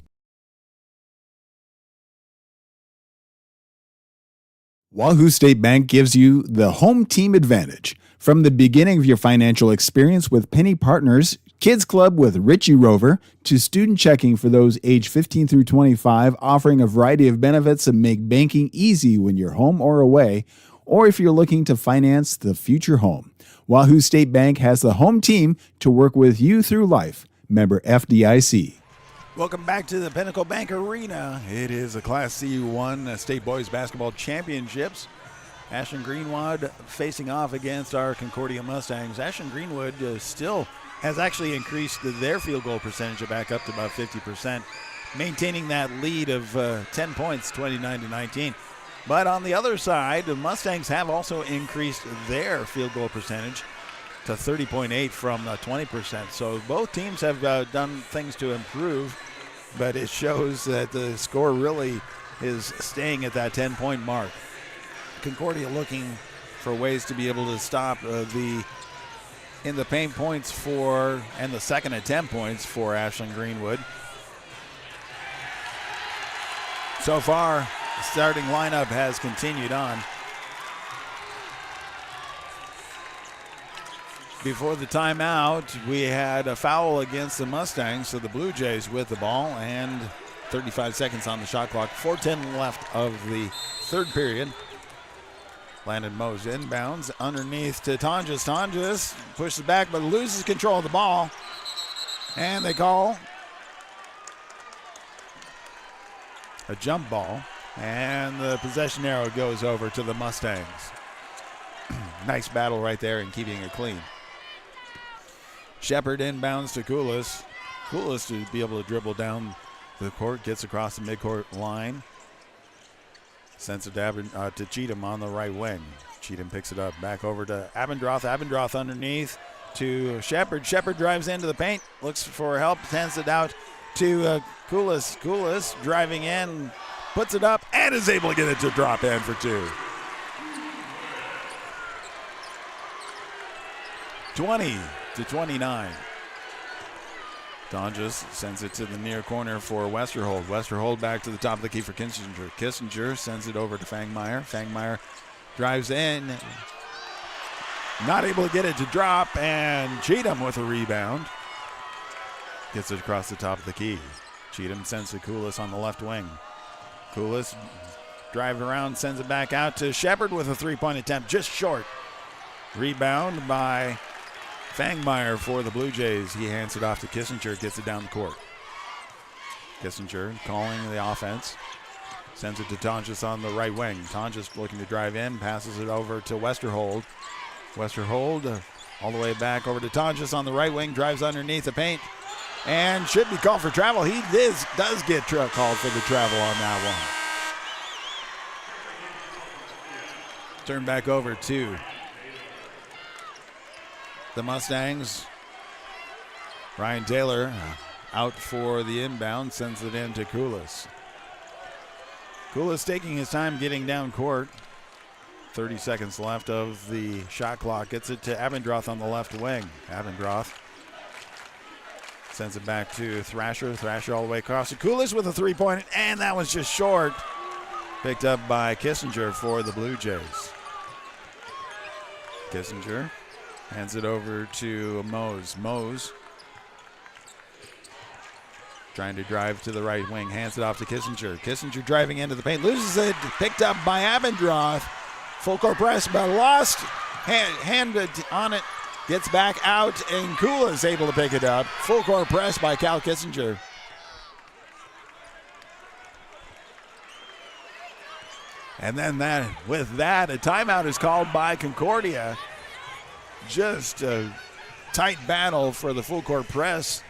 Wahoo State Bank gives you the home team advantage. From the beginning of your financial experience with Penny Partners, Kids Club with Richie Rover, to student checking for those age 15 through 25, offering a variety of benefits that make banking easy when you're home or away, or if you're looking to finance the future home. Wahoo State Bank has the home team to work with you through life. Member FDIC. Welcome back to the Pinnacle Bank Arena. It is a Class C1 State Boys Basketball Championships. Ashland-Greenwood facing off against our Concordia Mustangs. Ashland-Greenwood still has actually increased their field goal percentage back up to about 50%, maintaining that lead of 10 points, 29-19. But on the other side, the Mustangs have also increased their field goal percentage to 30.8 from 20%. So both teams have done things to improve but it shows that the score really is staying at that 10-point mark. Concordia looking for ways to be able to stop the paint points for, and the second and 10 points for Ashland-Greenwood. So far, the starting lineup has continued on. Before the timeout, we had a foul against the Mustangs, so the Blue Jays with the ball, and 35 seconds on the shot clock. 4:10 left of the third period. Landon Mose inbounds underneath to Tonjes. Tonjes pushes back but loses control of the ball. And they call a jump ball. And the possession arrow goes over to the Mustangs. Nice battle right there in keeping it clean. Shepard inbounds to Koulis. Koulis to be able to dribble down the court, gets across the midcourt line. Sends it to Cheatham on the right wing. Cheatham picks it up. Back over to Abendroth. Abendroth underneath to Shepard. Shepard drives into the paint. Looks for help. Sends it out to Koulis. Koulis driving in. Puts it up and is able to get it to drop in for two. 20-29. Tonjes sends it to the near corner for Westerhold. Westerhold back to the top of the key for Kissinger. Kissinger sends it over to Fangmeyer. Fangmeyer drives in. Not able to get it to drop, and Cheatham with a rebound. Gets it across the top of the key. Cheatham sends to Koulis on the left wing. Koulis drives around, sends it back out to Shepard with a three-point attempt, just short. Rebound by Fangmeyer for the Blue Jays. He hands it off to Kissinger, gets it down the court. Kissinger calling the offense. Sends it to Tonjes on the right wing. Tonjes looking to drive in, passes it over to Westerhold. Westerhold all the way back over to Tonjes on the right wing, drives underneath the paint, and should be called for travel. He does get called for the travel on that one. Turn back over to the Mustangs. Ryan Taylor out for the inbound, sends it in to Koulis. Koulis taking his time getting down court. 30 seconds left of the shot clock. Gets it to Abendroth on the left wing. Abendroth sends it back to Thrasher. Thrasher all the way across to Koulis with a three-point, and that was just short. Picked up by Kissinger for the Blue Jays. Kissinger hands it over to Mose. Mose trying to drive to the right wing. Hands it off to Kissinger. Kissinger driving into the paint. Loses it. Picked up by Abendroth. Full court press, but lost. Handed on it. Gets back out, and Kula is able to pick it up. Full court press by Cal Kissinger. And then with that, a timeout is called by Concordia. Just a tight battle for the full court press.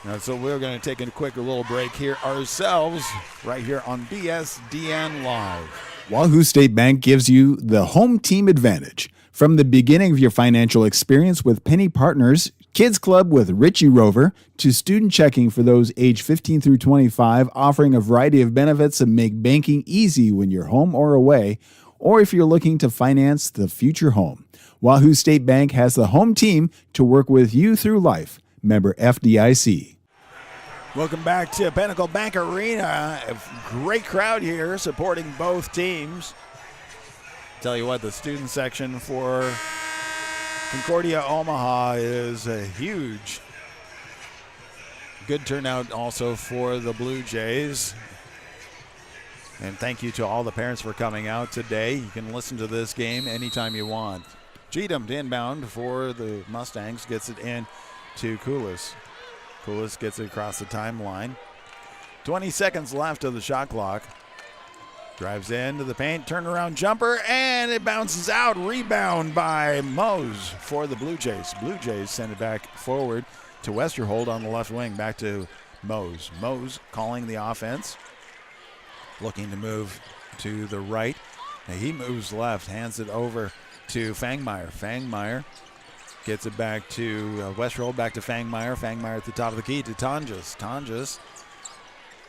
And so we're going to take a quick little break here ourselves, right here on BSDN Live. Wahoo State Bank gives you the home team advantage. From the beginning of your financial experience with Penny Partners, Kids Club with Richie Rover, to student checking for those age 15 through 25, offering a variety of benefits that make banking easy when you're home or away, or if you're looking to finance the future home. Wahoo State Bank has the home team to work with you through life. Member FDIC. Welcome back to Pinnacle Bank Arena. A great crowd here supporting both teams. Tell you what, the student section for Concordia Omaha is a huge. Good turnout also for the Blue Jays. And thank you to all the parents for coming out today. You can listen to this game anytime you want. Cheatham inbound for the Mustangs, gets it in to Koulis. Koulis gets it across the timeline. 20 seconds left of the shot clock. Drives into the paint, turnaround jumper, and it bounces out. Rebound by Mose for the Blue Jays. Blue Jays send it back forward to Westerhold on the left wing. Back to Mose. Mose calling the offense. Looking to move to the right. And he moves left, hands it over to Fangmeyer. Fangmeyer Gets it back to Westerhold, back to Fangmeyer. Fangmeyer at the top of the key to Tonjes. Tonjes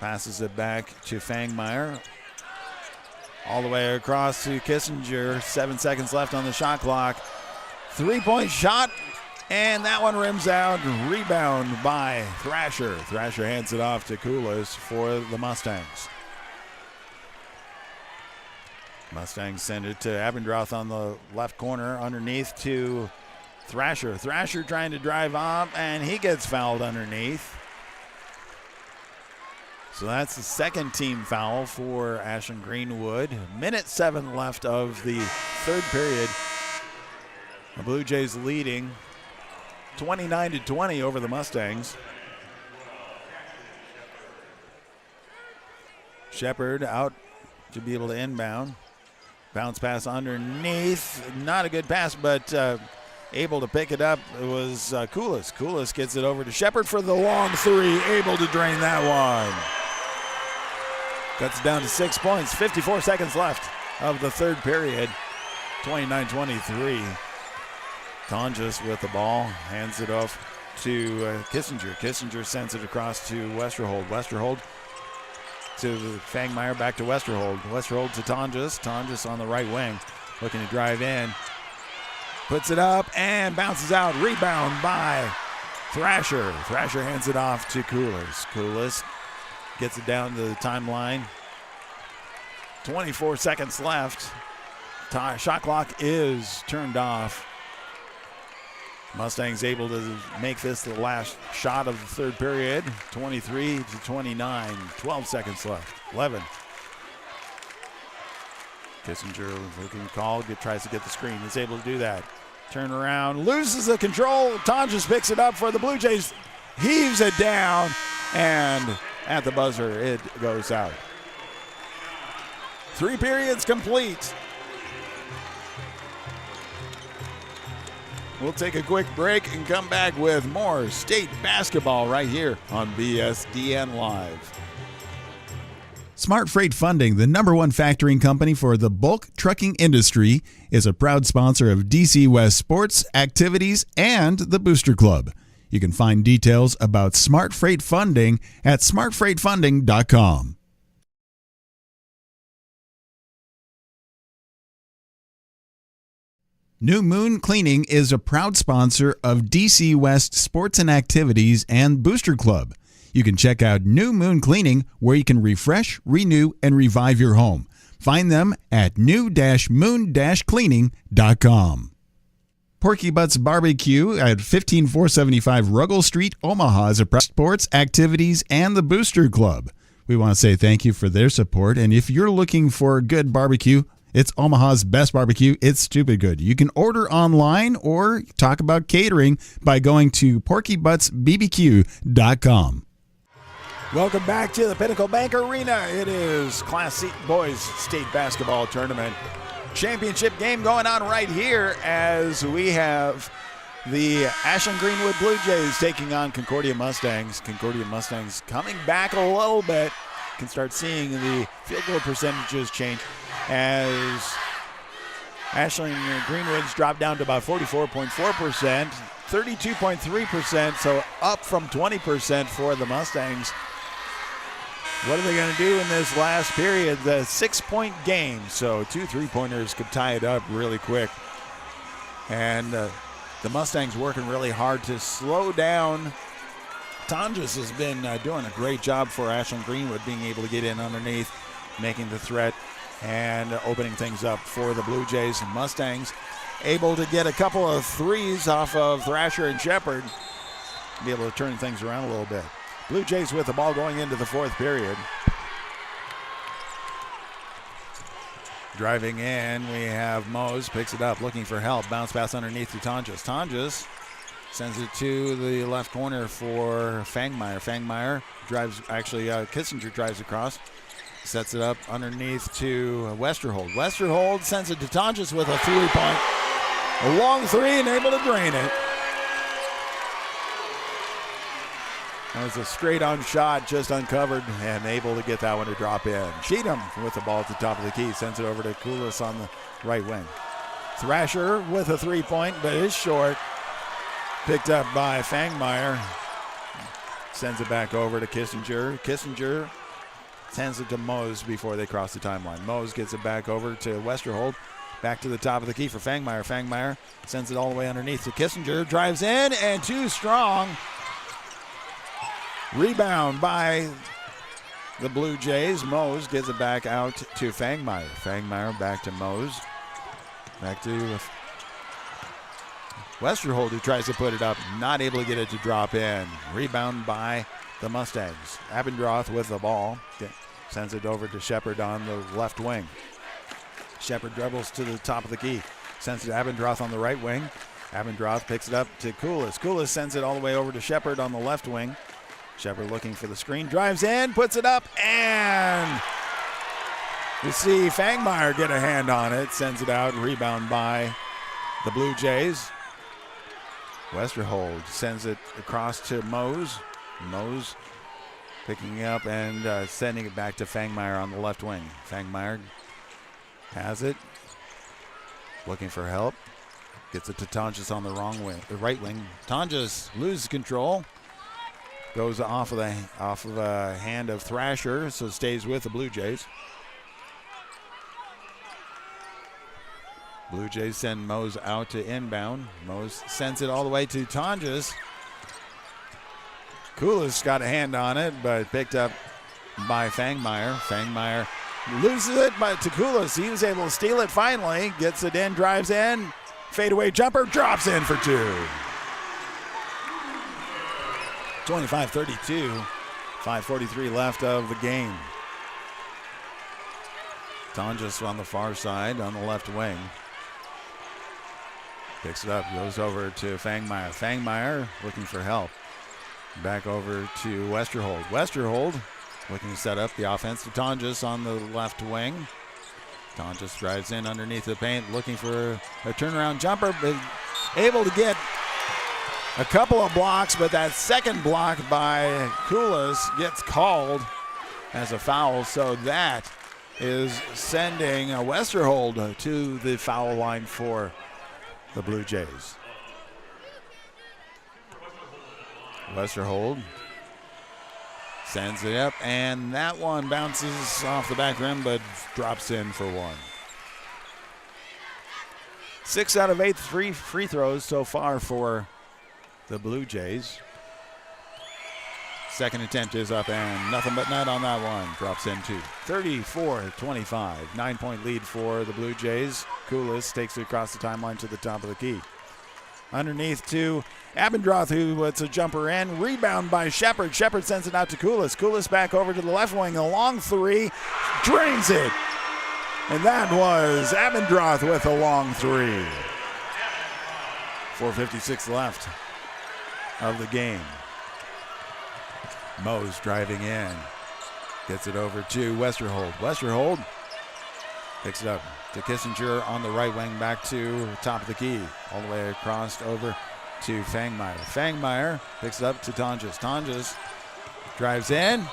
passes it back to Fangmeyer. All the way across to Kissinger. 7 seconds left on the shot clock. 3-point shot, and that one rims out. Rebound by Thrasher. Thrasher hands it off to Koulis for the Mustangs. Mustangs send it to Abendroth on the left corner, underneath to Thrasher. Thrasher trying to drive up, and he gets fouled underneath. So that's the second team foul for Ashland-Greenwood. Minute 7 left of the third period. The Blue Jays leading 29-20 over the Mustangs. Shepard out to be able to inbound. Bounce pass underneath. Not a good pass, but able to pick it up was Koulis. Koulis gets it over to Shepard for the long three. Able to drain that one. Cuts down to 6 points. 54 seconds left of the third period. 29-23. Tonjes with the ball. Hands it off to Kissinger. Kissinger sends it across to Westerhold. Westerhold to Fangmeyer, back to Westerhold. Westerhold to Tonjes. Tonjes on the right wing, looking to drive in. Puts it up and bounces out. Rebound by Thrasher. Thrasher hands it off to Koulis. Koulis gets it down to the timeline. 24 seconds left. Shot clock is turned off. Mustangs able to make this the last shot of the third period. 23-29. 12 seconds left. 11. Kissinger looking called. Tries to get the screen. Is able to do that. Turn around. Loses the control. Tonjes picks it up for the Blue Jays. Heaves it down. And at the buzzer, it goes out. 3 periods complete. We'll take a quick break and come back with more state basketball right here on BSDN Live. Smart Freight Funding, the #1 factoring company for the bulk trucking industry, is a proud sponsor of DC West sports, activities, and the Booster Club. You can find details about Smart Freight Funding at smartfreightfunding.com. New Moon Cleaning is a proud sponsor of DC West Sports and Activities and Booster Club. You can check out New Moon Cleaning, where you can refresh, renew, and revive your home. Find them at new-moon-cleaning.com. Porky Butts Barbecue at 15475 Ruggles Street, Omaha is a proud sports, activities, and the Booster Club. We want to say thank you for their support, and if you're looking for good barbecue, it's Omaha's best barbecue. It's stupid good. You can order online or talk about catering by going to porkybuttsbbq.com. Welcome back to the Pinnacle Bank Arena. It is Class C Boys State Basketball Tournament championship game going on right here as we have the Ashland-Greenwood Blue Jays taking on Concordia Mustangs. Concordia Mustangs coming back a little bit. Can start seeing the field goal percentages change as Ashland-Greenwood's dropped down to about 44.4%, 32.3%, so up from 20% for the Mustangs. What are they going to do in this last period? The 6-point game, so 2 3-pointers could tie it up really quick. And the Mustangs working really hard to slow down. Tonjes has been doing a great job for Ashland-Greenwood, being able to get in underneath, making the threat, and opening things up for the Blue Jays. And Mustangs able to get a couple of threes off of Thrasher and Shepard, be able to turn things around a little bit. Blue Jays with the ball going into the fourth period. Driving in, we have Mose, picks it up, looking for help. Bounce pass underneath to Tonjes. Tonjes sends it to the left corner for Fangmeyer. Fangmeyer drives, Kissinger drives across. Sets it up underneath to Westerhold. Westerhold sends it to Tonjes with a 3-point. A long three and able to drain it. That was a straight-on shot, just uncovered, and able to get that one to drop in. Cheatham with the ball at the top of the key. Sends it over to Koulis on the right wing. Thrasher with a 3-point, but is short. Picked up by Fangmeyer. Sends it back over to Kissinger. Kissinger sends it to Mose before they cross the timeline. Mose gets it back over to Westerhold. Back to the top of the key for Fangmeyer. Fangmeyer sends it all the way underneath to Kissinger. Drives in and too strong. Rebound by the Blue Jays. Mose gets it back out to Fangmeyer. Fangmeyer back to Mose. Back to Westerhold, who tries to put it up. Not able to get it to drop in. Rebound by the Mustangs. Abendroth with the ball. Sends it over to Shepard on the left wing. Shepard dribbles to the top of the key. Sends it to Abendroth on the right wing. Abendroth picks it up to Koulis. Koulis sends it all the way over to Shepard on the left wing. Shepard looking for the screen. Drives in, puts it up, and you see Fangmeyer get a hand on it. Sends it out. Rebound by the Blue Jays. Westerhold sends it across to Mose. Mose picking it up and sending it back to Fangmeyer on the left wing. Fangmeyer has it. Looking for help. Gets it to Tonjes on the right wing. Tonjes loses control. Goes off of a hand of Thrasher, so stays with the Blue Jays. Blue Jays send Mose out to inbound. Mose sends it all the way to Tonjes. Koulis got a hand on it, but picked up by Fangmeyer. Fangmeyer loses it to Koulis. He was able to steal it finally. Gets it in, drives in. Fadeaway jumper, drops in for two. 25-32. 5:43 left of the game. Tonjes on the far side on the left wing. Picks it up, goes over to Fangmeyer. Fangmeyer looking for help. Back over to Westerhold. Westerhold looking to set up the offense to Tonjes on the left wing. Tonjes drives in underneath the paint, looking for a turnaround jumper, but able to get a couple of blocks, but that second block by Koulis gets called as a foul, so that is sending Westerhold to the foul line for the Blue Jays. Westerhold sends it up, and that one bounces off the back rim, but drops in for one. 6 out of 8 free throws so far for the Blue Jays. Second attempt is up, and nothing but net on that one. Drops in two. 34-25. 9-point lead for the Blue Jays. Koulis takes it across the timeline to the top of the key. Underneath to Abendroth, who puts a jumper in. Rebound by Shepard. Shepard sends it out to Koulis. Koulis back over to the left wing. A long three. Drains it. And that was Abendroth with a long three. 4:56 left of the game. Mose driving in. Gets it over to Westerhold. Westerhold picks it up to Kissinger on the right wing, back to top of the key. All the way across over to Fangmeyer. Fangmeyer picks it up to Tonjes. Tonjes drives in,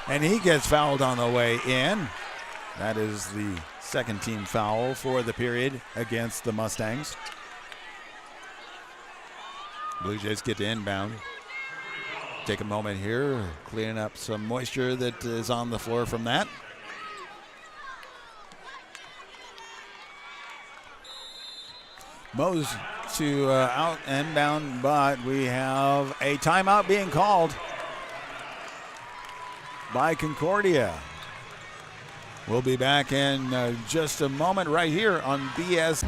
and he gets fouled on the way in. That is the second team foul for the period against the Mustangs. Blue Jays get to inbound. Take a moment here, cleaning up some moisture that is on the floor from that. Mose to out inbound, but we have a timeout being called by Concordia. We'll be back in just a moment right here on BS.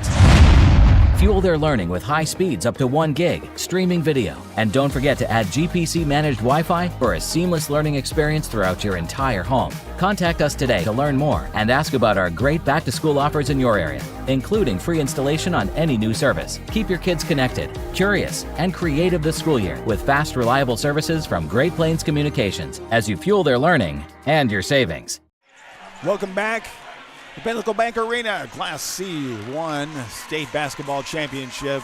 Fuel their learning with high speeds up to 1 gig, streaming video. And don't forget to add GPC managed Wi-Fi for a seamless learning experience throughout your entire home. Contact us today to learn more and ask about our great back-to-school offers in your area, including free installation on any new service. Keep your kids connected, curious, and creative this school year with fast, reliable services from Great Plains Communications as you fuel their learning and your savings. Welcome back. The Pinnacle Bank Arena, Class C1 State Basketball Championship.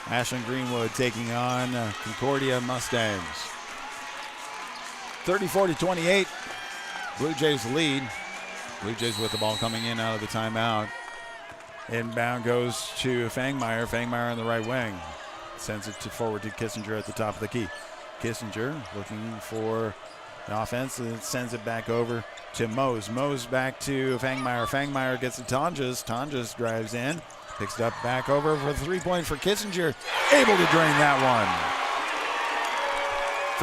Ashland-Greenwood taking on Concordia Mustangs. 34-28, Blue Jays lead. Blue Jays with the ball coming in out of the timeout. Inbound goes to Fangmeyer. Fangmeyer on the right wing. Sends it forward to Kissinger at the top of the key. Kissinger looking for the offense and sends it back over to Mose. Mose back to Fangmeyer. Fangmeyer gets to Tonjes. Tonjes drives in, picks it up back over for the 3-point for Kissinger. Able to drain that one.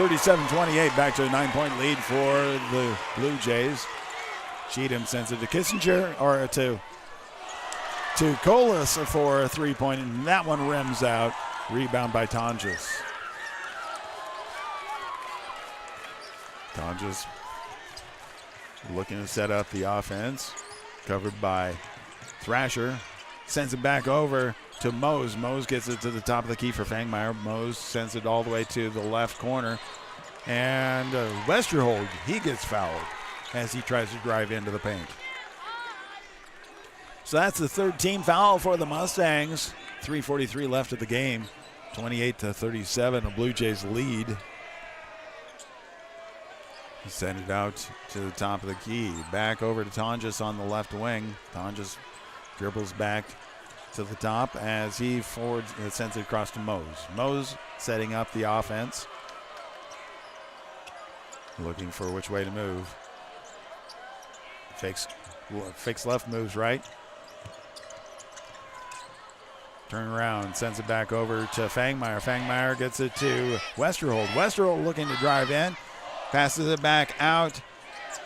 37-28, back to a 9-point lead for the Blue Jays. Cheatham sends it to Kissinger, or to Colas for a 3-point, and that one rims out. Rebound by Tonjes. Tonjes looking to set up the offense. Covered by Thrasher. Sends it back over to Mose. Mose gets it to the top of the key for Fangmeyer. Mose sends it all the way to the left corner. And Westerhold, he gets fouled as he tries to drive into the paint. So that's the third team foul for the Mustangs. 3:43 left of the game. 28-37, the Blue Jays lead. He sent it out to the top of the key. Back over to Tonjes on the left wing. Tonjes dribbles back to the top as he forwards, sends it across to Mose. Mose setting up the offense. Looking for which way to move. Fakes left, moves right. Turn around, sends it back over to Fangmeyer. Fangmeyer gets it to Westerhold. Westerhold looking to drive in. Passes it back out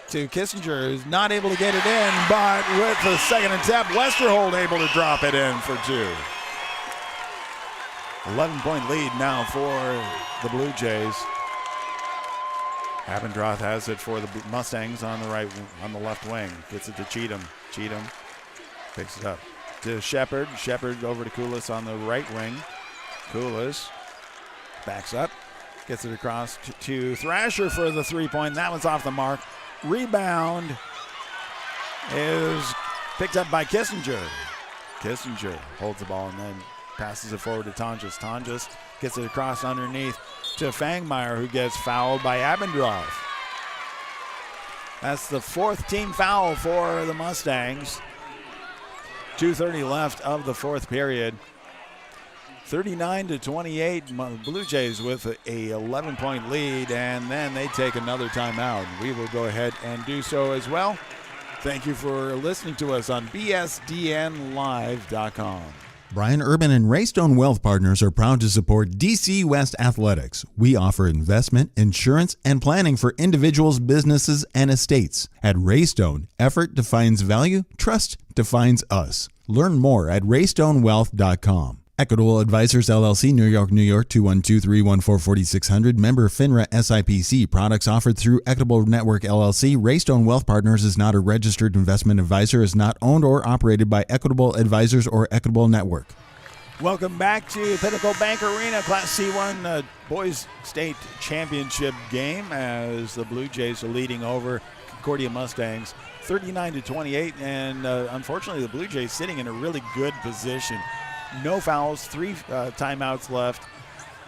to Kissinger, who's not able to get it in, but with the second attempt, Westerhold able to drop it in for 2. 11-point lead now for the Blue Jays. Abendroth has it for the Mustangs on the left wing. Gets it to Cheatham. Cheatham picks it up to Shepard. Shepard over to Koulis on the right wing. Koulis backs up. Gets it across to Thrasher for the 3-point. That one's off the mark. Rebound is picked up by Kissinger. Kissinger holds the ball and then passes it forward to Tonjes. Tonjes gets it across underneath to Fangmeyer, who gets fouled by Abendroth. That's the 4th team foul for the Mustangs. 2:30 left of the 4th period. 39-28, Blue Jays with a 11-point lead, and then they take another timeout. We will go ahead and do so as well. Thank you for listening to us on bsdnlive.com. Brian Urban and Raystone Wealth Partners are proud to support DC West Athletics. We offer investment, insurance, and planning for individuals, businesses, and estates. At Raystone, effort defines value, trust defines us. Learn more at raystonewealth.com. Equitable Advisors LLC, New York, New York, 212-314-4600. Member FINRA SIPC. Products offered through Equitable Network LLC. Raystone Wealth Partners is not a registered investment advisor, is not owned or operated by Equitable Advisors or Equitable Network. Welcome back to Pinnacle Bank Arena, Class C1 Boys State Championship game, as the Blue Jays are leading over Concordia Mustangs 39-28, and unfortunately the Blue Jays sitting in a really good position. No fouls, 3 timeouts left,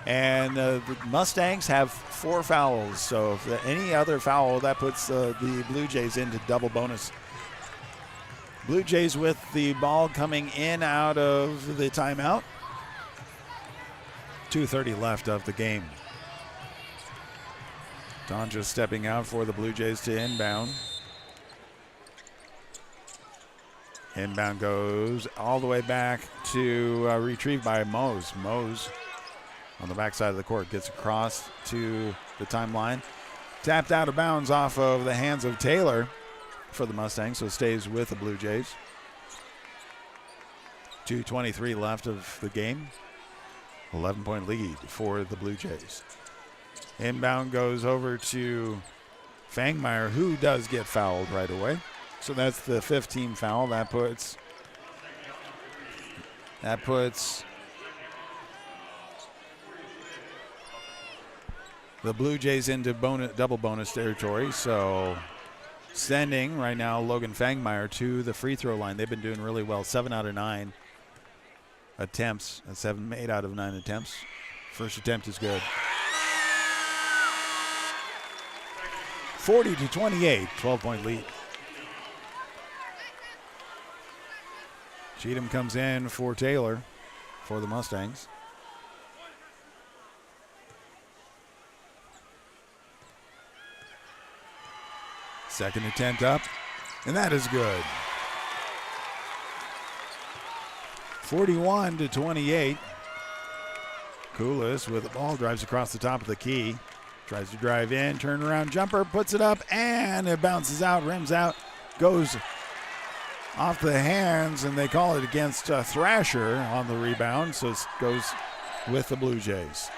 and the Mustangs have 4 fouls. So if any other foul, that puts the Blue Jays into double bonus. Blue Jays with the ball coming in out of the timeout. 2:30 left of the game. Tonjes stepping out for the Blue Jays to inbound. Inbound goes all the way back to retrieved by Mose. Mose on the backside of the court gets across to the timeline. Tapped out of bounds off of the hands of Taylor for the Mustangs, so stays with the Blue Jays. 2:23 left of the game. 11-point lead for the Blue Jays. Inbound goes over to Fangmeyer, who does get fouled right away. So that's the 5th team foul. That puts the Blue Jays into double bonus territory. So sending right now Logan Fangmeyer to the free throw line. They've been doing really well. 7 out of 9 attempts. 8 out of 9 attempts. First attempt is good. 40-28, 12-point lead. Cheatham comes in for Taylor for the Mustangs. Second attempt up, and that is good. 41-28. Koulis with the ball, drives across the top of the key. Tries to drive in, turn around jumper, puts it up, and it bounces out, rims out, goes off the hands, and they call it against Thrasher on the rebound, so it goes with the Blue Jays.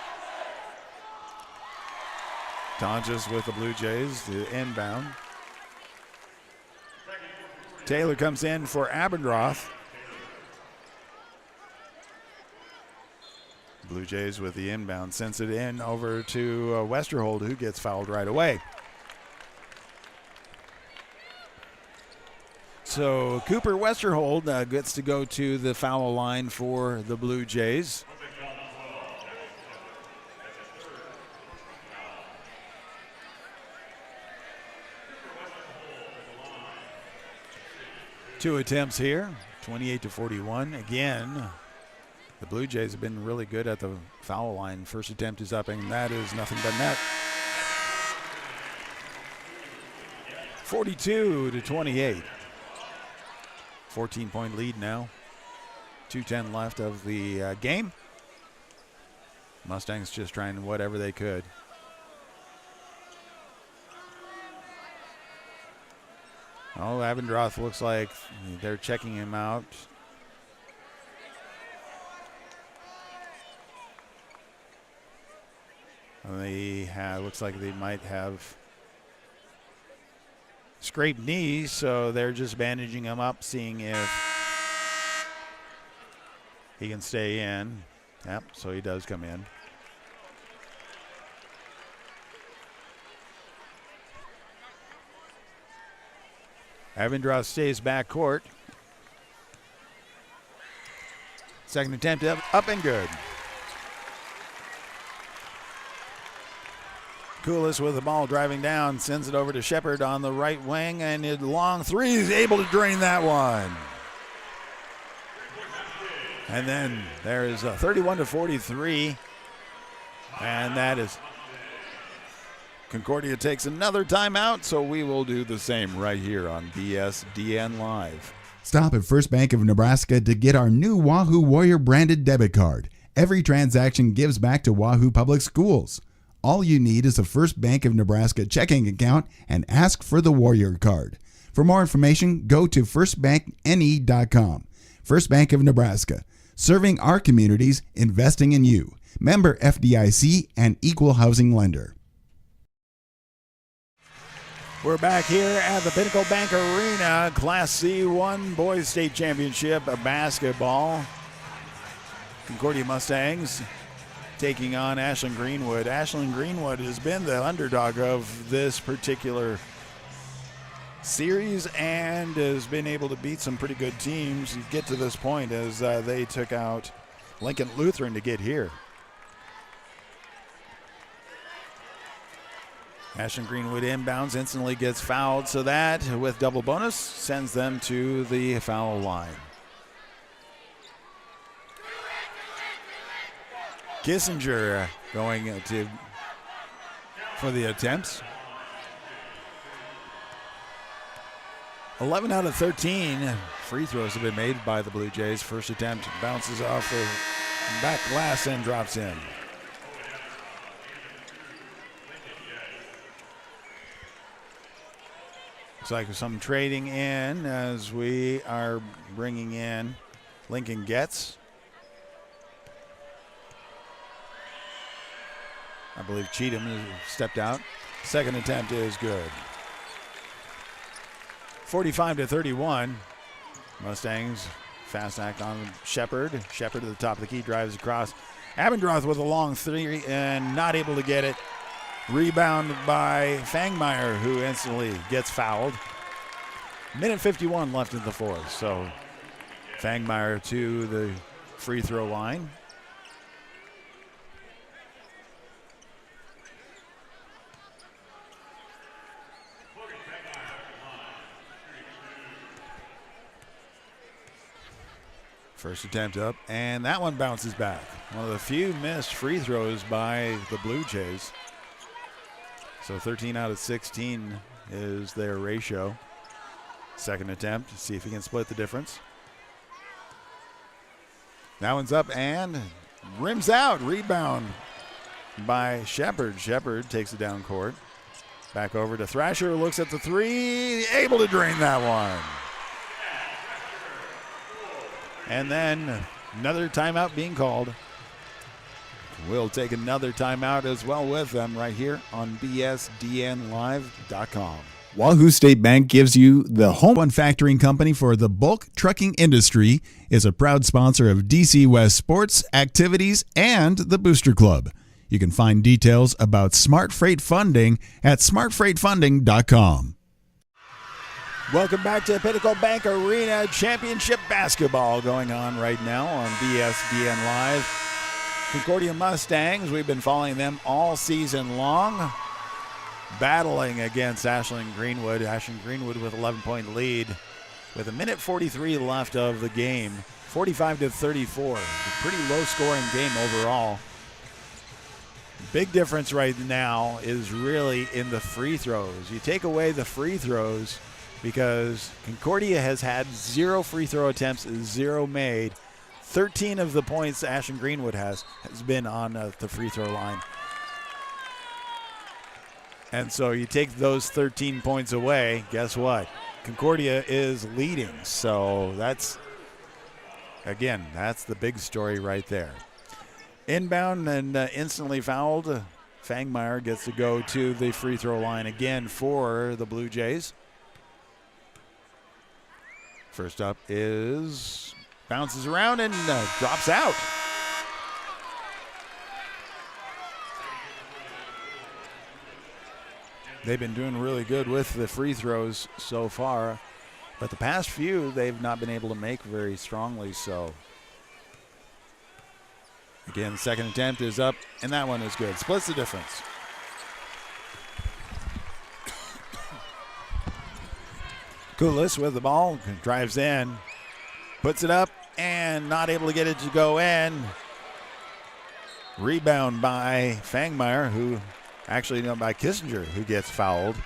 Tonjes with the Blue Jays, the inbound. Taylor comes in for Abendroth. Blue Jays with the inbound, sends it in over to Westerhold, who gets fouled right away. So Cooper Westerhold gets to go to the foul line for the Blue Jays. Two attempts here, 28-41. Again, the Blue Jays have been really good at the foul line. First attempt is up, and that is nothing but net. 42-28. 14-point lead now. 2:10 left of the game. Mustangs just trying whatever they could. Oh, Abendroth looks like they're checking him out. Looks like they might have scraped knees, so they're just bandaging him up, seeing if he can stay in. Yep, so he does come in. Abendroth stays back court. Second attempt up and good. Koulis with the ball driving down, sends it over to Shepard on the right wing, and a long three is able to drain that one. And then there is a 31-43, and that is Concordia takes another timeout, so we will do the same right here on BSDN Live. Stop at First Bank of Nebraska to get our new Wahoo Warrior branded debit card. Every transaction gives back to Wahoo Public Schools. All you need is a First Bank of Nebraska checking account and ask for the Warrior card. For more information, go to firstbankne.com. First Bank of Nebraska, serving our communities, investing in you. Member FDIC and equal housing lender. We're back here at the Pinnacle Bank Arena, Class C1 Boys State Championship basketball. Concordia Mustangs taking on Ashland-Greenwood. Ashland-Greenwood has been the underdog of this particular series and has been able to beat some pretty good teams to get to this point as they took out Lincoln Lutheran to get here. Ashland-Greenwood inbounds, instantly gets fouled, so that, with double bonus, sends them to the foul line. Kissinger going for the attempts. 11 out of 13 free throws have been made by the Blue Jays. First attempt bounces off the back glass and drops in. Looks like some trading in as we are bringing in Lincoln Getz. I believe Cheatham has stepped out. Second attempt is good. 45-31. Mustangs fast act on Shepard. Shepard to the top of the key, drives across. Abendroth with a long three and not able to get it. Rebound by Fangmeyer, who instantly gets fouled. Minute 51 left in the fourth, so Fangmeyer to the free throw line. First attempt up, and that one bounces back. One of the few missed free throws by the Blue Jays. So 13 out of 16 is their ratio. Second attempt, see if he can split the difference. That one's up and rims out. Rebound by Shepard. Shepard takes it down court. Back over to Thrasher, looks at the three, able to drain that one. And then another timeout being called. We'll take another timeout as well with them right here on bsdnlive.com. Wahoo State Bank gives you the home one factoring company for the bulk trucking industry, is a proud sponsor of DC West sports, activities, and the Booster Club. You can find details about Smart Freight Funding at smartfreightfunding.com. Welcome back to Pinnacle Bank Arena Championship Basketball going on right now on BSDN Live. Concordia Mustangs, we've been following them all season long, battling against Ashland-Greenwood. Ashland-Greenwood with 11-point lead with a minute 43 left of the game, 45-34. A pretty low-scoring game overall. Big difference right now is really in the free throws. You take away the free throws because Concordia has had 0 free throw attempts, 0 made. 13 of the points Ashland-Greenwood has been on the free throw line. And so you take those 13 points away, guess what? Concordia is leading. So that's the big story right there. Inbound and instantly fouled. Fangmeyer gets to go to the free throw line again for the Blue Jays. First up is bounces around and drops out. They've been doing really good with the free throws so far, but the past few they've not been able to make very strongly so. Again, second attempt is up, and that one is good. Splits the difference. Koulis with the ball, drives in, puts it up, and not able to get it to go in. Rebound by Fangmeyer, who actually by Kissinger, who gets fouled.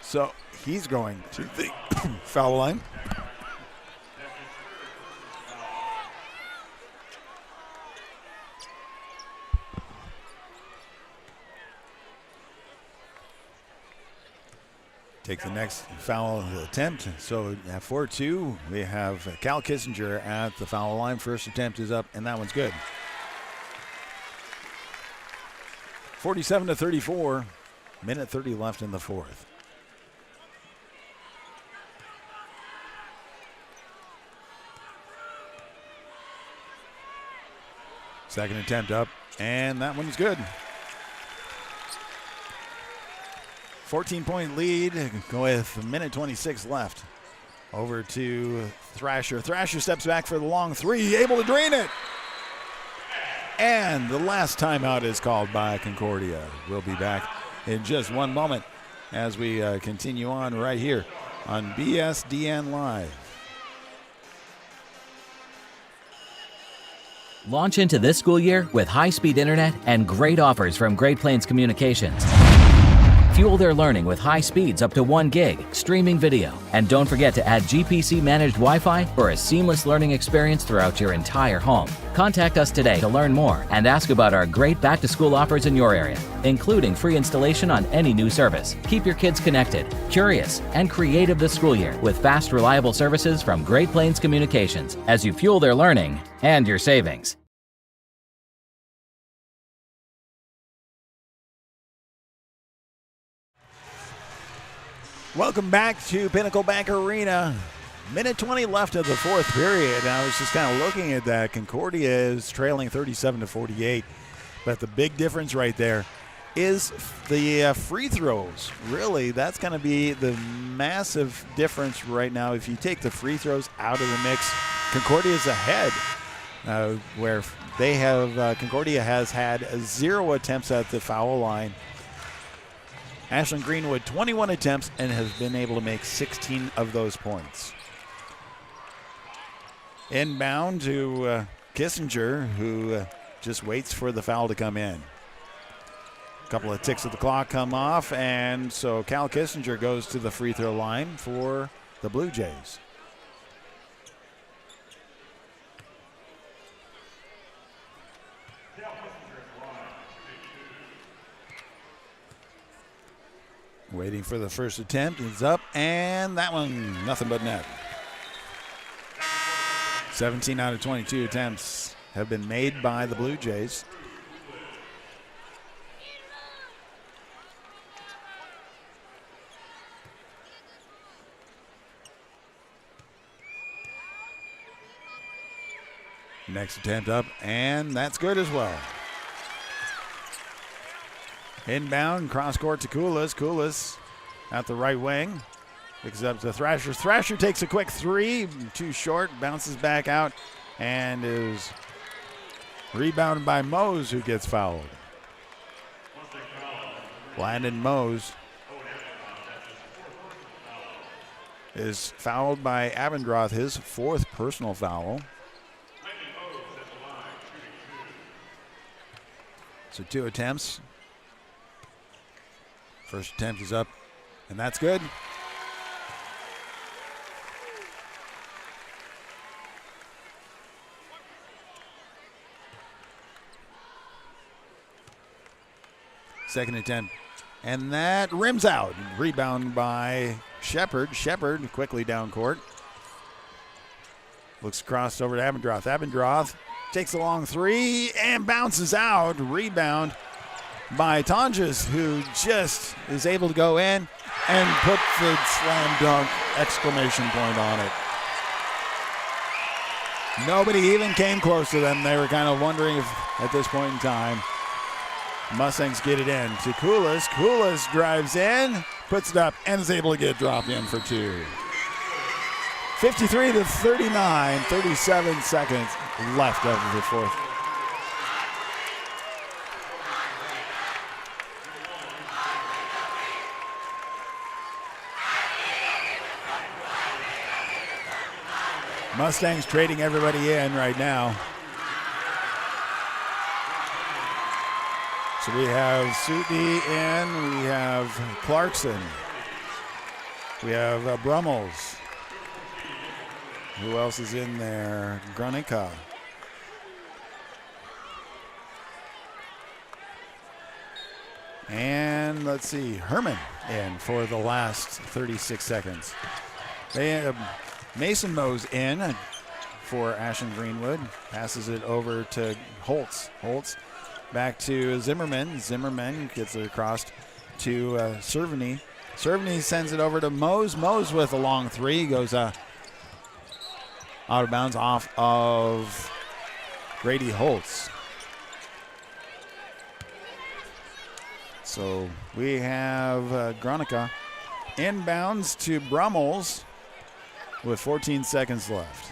So he's going to the foul line. Take the next foul attempt. So at 4-2, we have Cal Kissinger at the foul line. First attempt is up, and that one's good. 47-34, minute 30 left in the fourth. Second attempt up, and that one's good. 14-point lead with a minute 26 left. Over to Thrasher. Thrasher steps back for the long three, able to drain it. And the last timeout is called by Concordia. We'll be back in just one moment as we continue on right here on BSDN Live. Launch into this school year with high-speed internet and great offers from Great Plains Communications. Fuel their learning with high speeds up to 1 gig, streaming video, and don't forget to add GPC-managed Wi-Fi for a seamless learning experience throughout your entire home. Contact us today to learn more and ask about our great back-to-school offers in your area, including free installation on any new service. Keep your kids connected, curious, and creative this school year with fast, reliable services from Great Plains Communications as you fuel their learning and your savings. Welcome back to Pinnacle Bank Arena. Minute 20 left of the fourth period. And I was just kind of looking at that. Concordia is trailing 37-48. But the big difference right there is the free throws. Really, that's going to be the massive difference right now. If you take the free throws out of the mix, Concordia is ahead. Where they have, Concordia has had 0 attempts at the foul line. Ashland-Greenwood, 21 attempts and has been able to make 16 of those points. Inbound to Kissinger, who just waits for the foul to come in. couple of ticks of the clock come off, and so Cal Kissinger goes to the free throw line for the Blue Jays. Waiting for the first attempt. It's up, and that one, nothing but net. 17 out of 22 attempts have been made by the Blue Jays. Next attempt up, and that's good as well. Inbound, cross court to Koulis. Koulis at the right wing. Picks up to Thrasher. Thrasher takes a quick three, too short, bounces back out, and is rebounded by Mose, who gets fouled. Landon Mose is fouled by Abendroth, his fourth personal foul. So 2 attempts. First attempt is up, and that's good. Second attempt, and that rims out. Rebound by Shepard. Shepard quickly down court. Looks across over to Abendroth. Abendroth takes a long three and bounces out. Rebound by Tonjes, who just is able to go in and put the slam dunk exclamation point on it. Nobody even came close to them. They were kind of wondering if at this point in time Mustangs get it in to Koulis. Koulis drives in, puts it up, and is able to get drop in for 2. 53 to 39, 37 seconds left of the fourth. Mustangs trading everybody in right now. So we have Sutney in, we have Clarkson, we have Brummels. Who else is in there? Gronica. And let's see, Herman in for the last 36 seconds. They have Mason Mose in for Ashland-Greenwood. Passes it over to Holtz. Holtz back to Zimmerman. Zimmerman gets it across to Cerveny. Cerveny sends it over to Mose. Mose with a long three. Goes out of bounds off of Grady Holtz. So we have Gronica inbounds to Brummels with 14 seconds left.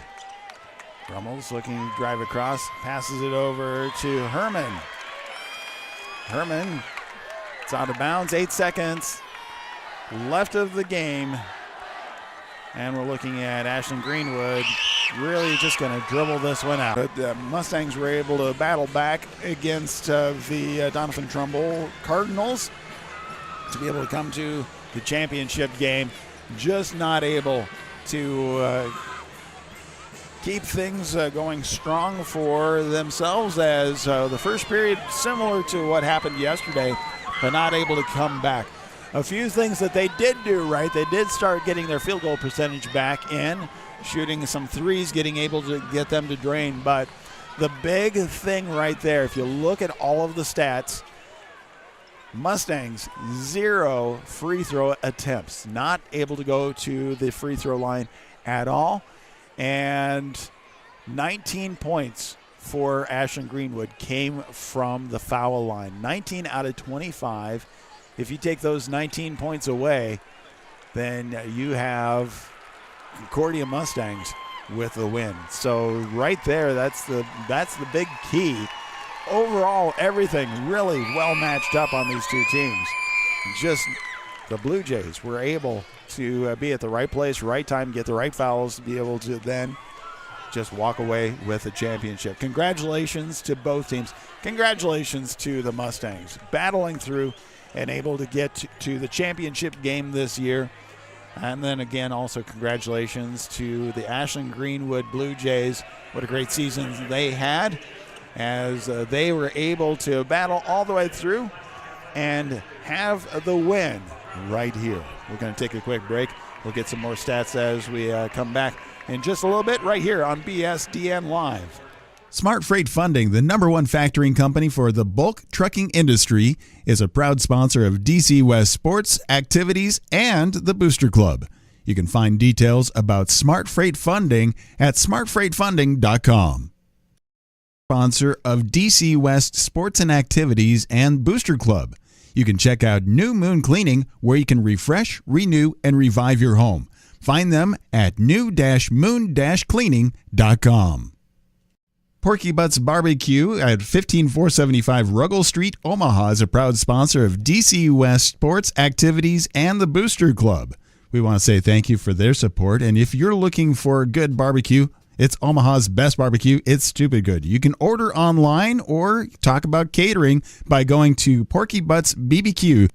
Brummels looking to drive across, passes it over to Herman. Herman, it's out of bounds, 8 seconds left of the game. And we're looking at Ashland-Greenwood really just going to dribble this one out. But the Mustangs were able to battle back against the Donovan Trumbull Cardinals to be able to come to the championship game. Just not able to keep things going strong for themselves, as the first period, similar to what happened yesterday, but not able to come back. A few things that they did do right. They did start getting their field goal percentage back in, shooting some threes, getting able to get them to drain. But the big thing right there, if you look at all of the stats, Mustangs, 0 free throw attempts. Not able to go to the free throw line at all. And 19 points for Ashland-Greenwood came from the foul line. 19 out of 25. If you take those 19 points away, then you have Concordia Mustangs with the win. So right there, that's the big key. Overall, everything really well matched up on these two teams. Just the Blue Jays were able to be at the right place, right time, get the right fouls to be able to then just walk away with a championship. Congratulations to both teams. Congratulations to the Mustangs, battling through and able to get to the championship game this year. And then again, also congratulations to the Ashland-Greenwood Blue Jays. What a great season they had, as they were able to battle all the way through and have the win right here. We're going to take a quick break. We'll get some more stats as we come back in just a little bit right here on BSDN Live. Smart Freight Funding, the #1 factoring company for the bulk trucking industry, is a proud sponsor of DC West sports, activities, and the Booster Club. You can find details about Smart Freight Funding at smartfreightfunding.com. Sponsor of DC West sports and activities and Booster Club. You can check out New Moon Cleaning, where you can refresh, renew, and revive your home. Find them at new-moon-cleaning.com. Porky Butts Barbecue at 15475 Ruggles Street, Omaha, is a proud sponsor of DC West sports, activities, and the Booster Club. We want to say thank you for their support, and if you're looking for good barbecue, it's Omaha's best barbecue. It's stupid good. You can order online or talk about catering by going to Porky Butts BBQ.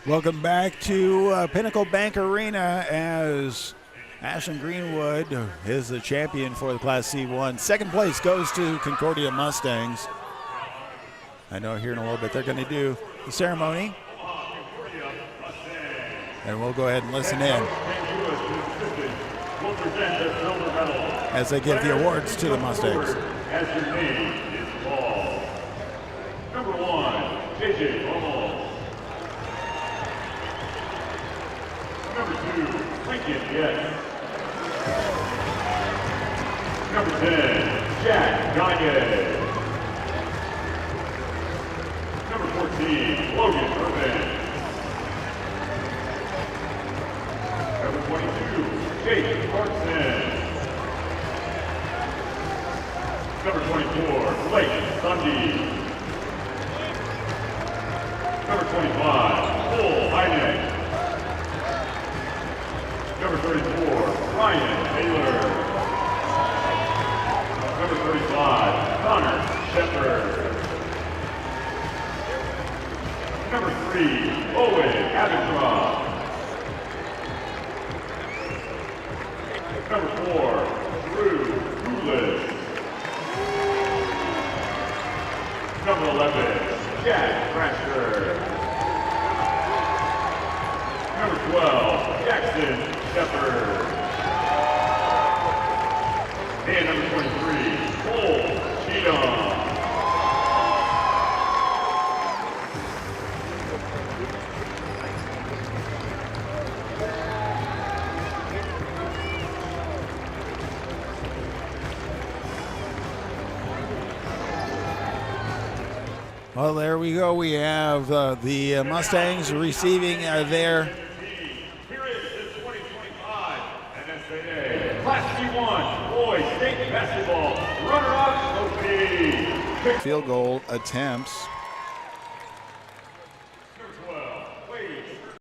Welcome back to Pinnacle Bank Arena, as Ashland-Greenwood is the champion for the Class C1. Second place goes to Concordia Mustangs. I know here in a little bit they're going to do the ceremony, and we'll go ahead and listen in as they give the awards to the Mustangs. As your name is called. Number 1, JJ Romo. Number 2, Lincoln Yes. Number 10, Jack Gagne. Number 14, Logan Urban. Number 22, Jake Clarkson. Number 24, Blake Sunday. Number 25, Cole Heineck. Number 34, Ryan Taylor. Number 35, Connor Shepard. Number 3, Owen Abendroth. Number 4, Drew Rulis. Number 11, Jack Thrasher. Number 12, Jackson Shepard. And number 23, Cole Cheatham. Well, there we go. We have the Mustangs receiving their Here is the 2025 NSAA Class C1 Boys State Basketball runner-up trophy. field goal attempts.